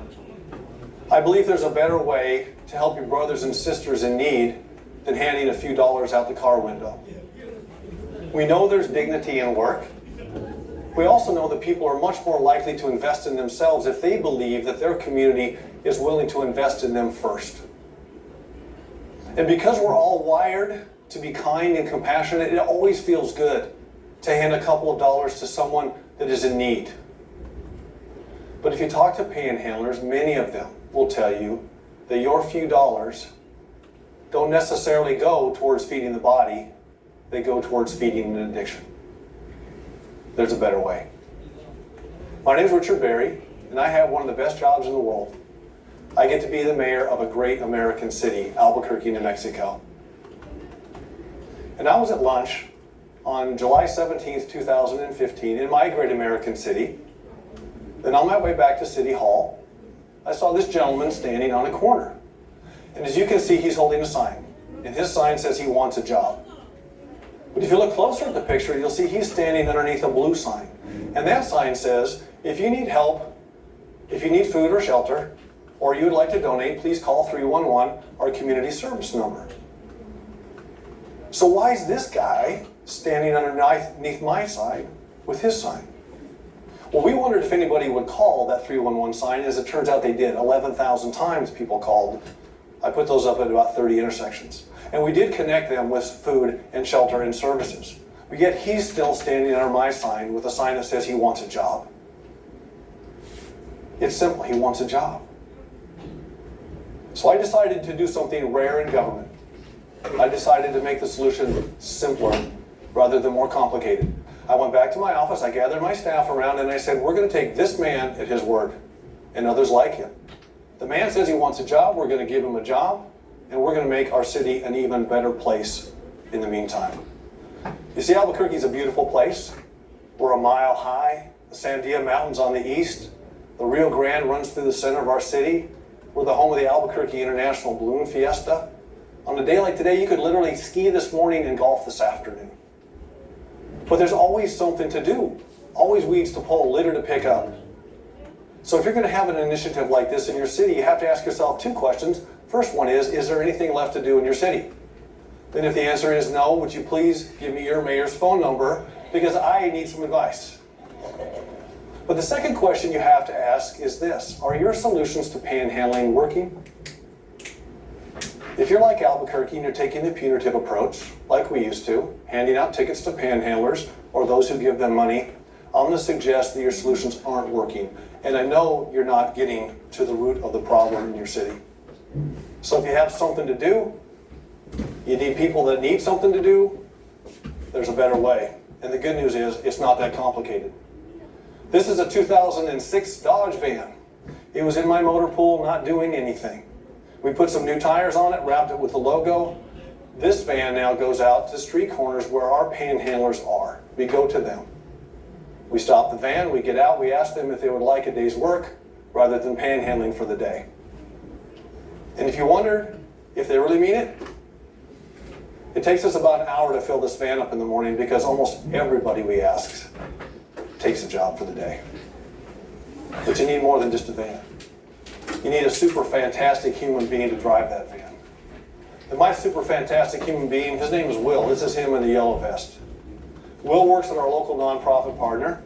[SPEAKER 7] I believe there's a better way to help your brothers and sisters in need than handing a few dollars out the car window. We know there's dignity in work. We also know that people are much more likely to invest in themselves if they believe that their community is willing to invest in them first. And because we're all wired to be kind and compassionate, it always feels good to hand a couple of dollars to someone that is in need. But if you talk to panhandlers, many of them will tell you that your few dollars don't necessarily go towards feeding the body, they go towards feeding an addiction. There's a better way. My name is Richard Berry, and I have one of the best jobs in the world. I get to be the mayor of a great American city, Albuquerque, New Mexico. And I was at lunch on July 17th, 2015 in my great American city. Then on my way back to City Hall, I saw this gentleman standing on a corner. And as you can see, he's holding a sign. And his sign says he wants a job. But if you look closer at the picture, you'll see he's standing underneath a blue sign. And that sign says, if you need help, if you need food or shelter, or you would like to donate, please call 311, our community service number. So why is this guy standing underneath my sign with his sign? Well, we wondered if anybody would call that 311 sign. As it turns out, they did. 11,000 times people called. I put those up at about 30 intersections. And we did connect them with food and shelter and services. But yet he's still standing under my sign with a sign that says he wants a job. It's simple. He wants a job. So I decided to do something rare in government. I decided to make the solution simpler rather than more complicated. I went back to my office, I gathered my staff around, and I said, we're going to take this man at his word and others like him. The man says he wants a job, we're going to give him a job, and we're going to make our city an even better place in the meantime. You see, Albuquerque is a beautiful place. We're a mile high, the Sandia Mountains on the east. The Rio Grande runs through the center of our city. We're the home of the Albuquerque International Balloon Fiesta. On a day like today, you could literally ski this morning and golf this afternoon. But there's always something to do, always weeds to pull, litter to pick up. So if you're going to have an initiative like this in your city, you have to ask yourself 2 questions. First one is there anything left to do in your city? Then if the answer is no, would you please give me your mayor's phone number, because I need some advice. But the second question you have to ask is this: are your solutions to panhandling working? If you're like Albuquerque and you're taking the punitive approach, like we used to, handing out tickets to panhandlers or those who give them money, I'm going to suggest that your solutions aren't working. And I know you're not getting to the root of the problem in your city. So if you have something to do, you need people that need something to do, there's a better way. And the good news is, it's not that complicated. This is a 2006 Dodge van. It was in my motor pool, not doing anything. We put some new tires on it, wrapped it with the logo. This van now goes out to street corners where our panhandlers are. We go to them. We stop the van, we get out, we ask them if they would like a day's work rather than panhandling for the day. And if you wonder if they really mean it, it takes us about an hour to fill this van up in the morning because almost everybody we ask takes a job for the day. But you need more than just a van. You need a super fantastic human being to drive that van. And my super fantastic human being, his name is Will. This is him in the yellow vest. Will works at our local nonprofit partner.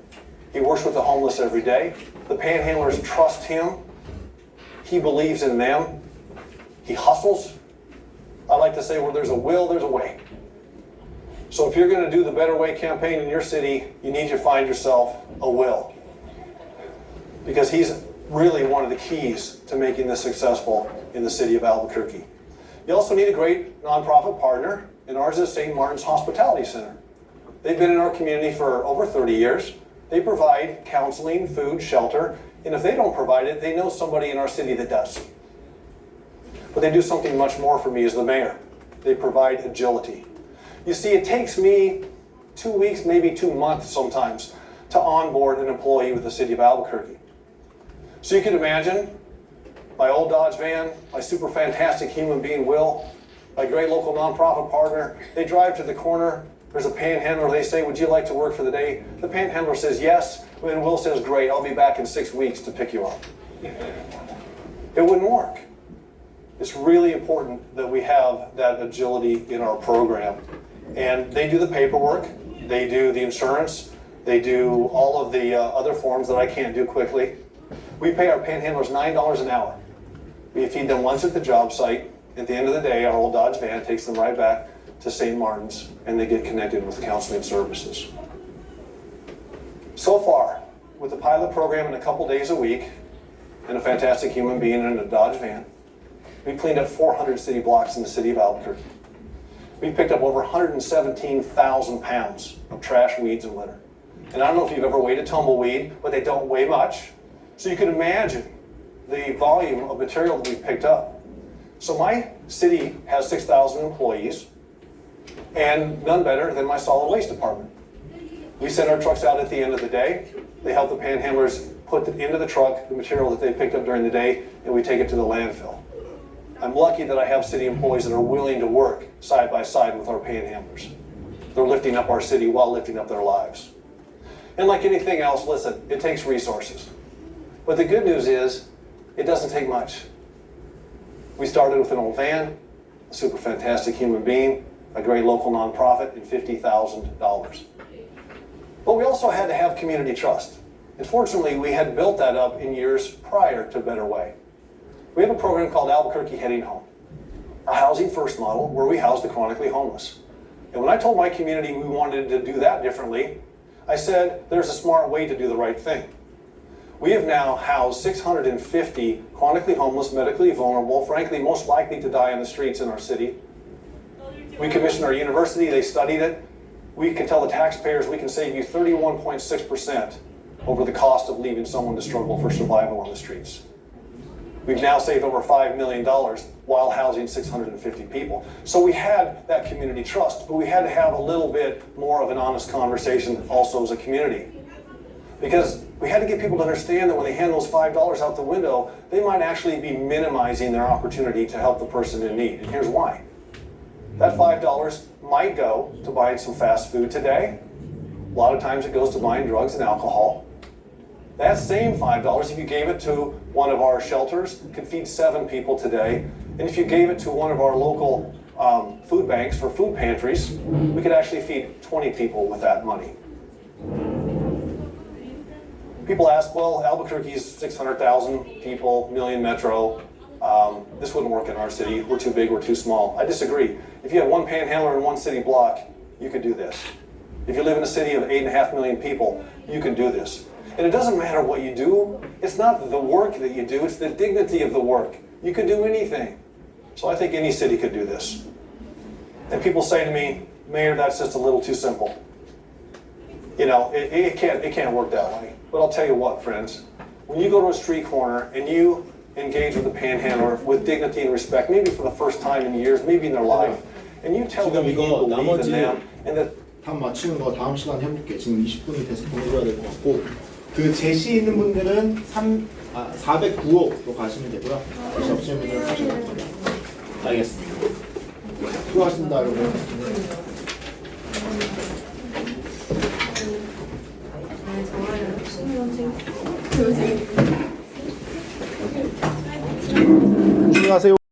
[SPEAKER 7] He works with the homeless every day. The panhandlers trust him. He believes in them. He hustles. I like to say where there's a will, there's a way. So if you're going to do the Better Way campaign in your city, you need to find yourself a Will. Because he's really one of the keys to making this successful in the city of Albuquerque. You also need a great nonprofit partner, and ours is St. Martin's Hospitality Center. They've been in our community for over 30 years. They provide counseling, food, shelter, and if they don't provide it, they know somebody in our city that does. But they do something much more for me as the mayor. They provide agility. You see, it takes me 2 weeks, maybe 2 months sometimes, to onboard an employee with the city of Albuquerque. So you can imagine my old Dodge van, my super fantastic human being Will, my great local nonprofit partner. They drive to the corner, there's a panhandler, they say, would you like to work for the day? The panhandler says yes, and Will says, great, I'll be back in 6 weeks to pick you up. It wouldn't work. It's really important that we have that agility in our program. And they do the paperwork, they do the insurance, they do all of the other forms that I can't do quickly. We pay our panhandlers $9 an hour. We feed them once at the job site. At the end of the day, our old Dodge van takes them right back to St. Martin's, and they get connected with counseling services. So far, with the pilot program in a couple days a week, and a fantastic human being in a Dodge van, we cleaned up 400 city blocks in the city of Albuquerque. We picked up over 117,000 pounds of trash, weeds, and litter. And I don't know if you've ever weighed a tumbleweed, but they don't weigh much. So you can imagine the volume of material that we've picked up. So my city has 6,000 employees, and none better than my solid waste department. We send our trucks out at the end of the day. They help the panhandlers put into the truck the material that they picked up during the day, and we take it to the landfill. I'm lucky that I have city employees that are willing to work side by side with our panhandlers. They're lifting up our city while lifting up their lives. And like anything else, listen, it takes resources. But the good news is, it doesn't take much. We started with an old van, a super fantastic human being, a great local nonprofit, and $50,000. But we also had to have community trust. And fortunately, we had built that up in years prior to Better Way. We have a program called Albuquerque Heading Home, a housing first model where we house the chronically homeless. And when I told my community we wanted to do that differently, I said, there's a smart way to do the right thing. We have now housed 650 chronically homeless, medically vulnerable, frankly, most likely to die on the streets in our city. We commissioned our university, they studied it. We can tell the taxpayers we can save you 31.6% over the cost of leaving someone to struggle for survival on the streets. We've now saved over $5 million while housing 650 people. So we had that community trust, but we had to have a little bit more of an honest conversation also as a community. Because we had to get people to understand that when they hand those $5 out the window, they might actually be minimizing their opportunity to help the person in need. And here's why. That $5 might go to buying some fast food today. A lot of times it goes to buying drugs and alcohol. That same $5, if you gave it to one of our shelters, could feed 7 people today. And if you gave it to one of our local food banks for food pantries, we could actually feed 20 people with that money. People ask, well, Albuquerque's 600,000 people, million metro. This wouldn't work in our city. We're too big, we're too small. I disagree. If you had one panhandler in one city block, you could do this. If you live in a city of 8.5 million people, you can do this. And it doesn't matter what you do. It's not the work that you do, it's the dignity of the work. You could do anything. So I think any city could do this. And people say to me, Mayor, that's just a little too simple. You know, it can't work that way. But I'll tell you what, friends, when you go to a street corner and you engage with a panhandler with dignity and respect, maybe for the first time in years, maybe in their life, and you tell them
[SPEAKER 1] 지금
[SPEAKER 7] you
[SPEAKER 1] 이거
[SPEAKER 7] believe in
[SPEAKER 1] 나머지
[SPEAKER 7] them, and that
[SPEAKER 1] 답 맞추는 거 다음 시간에 해볼게. 지금 20분이 돼서 보내줘야 될 것 같고 그 제시 있는 분들은 409호로 가시면 되고요. 제시 없으신 분들은 가시면 됩니다. 알겠습니다. 수고하셨습니다, 여러분. 안녕하세요.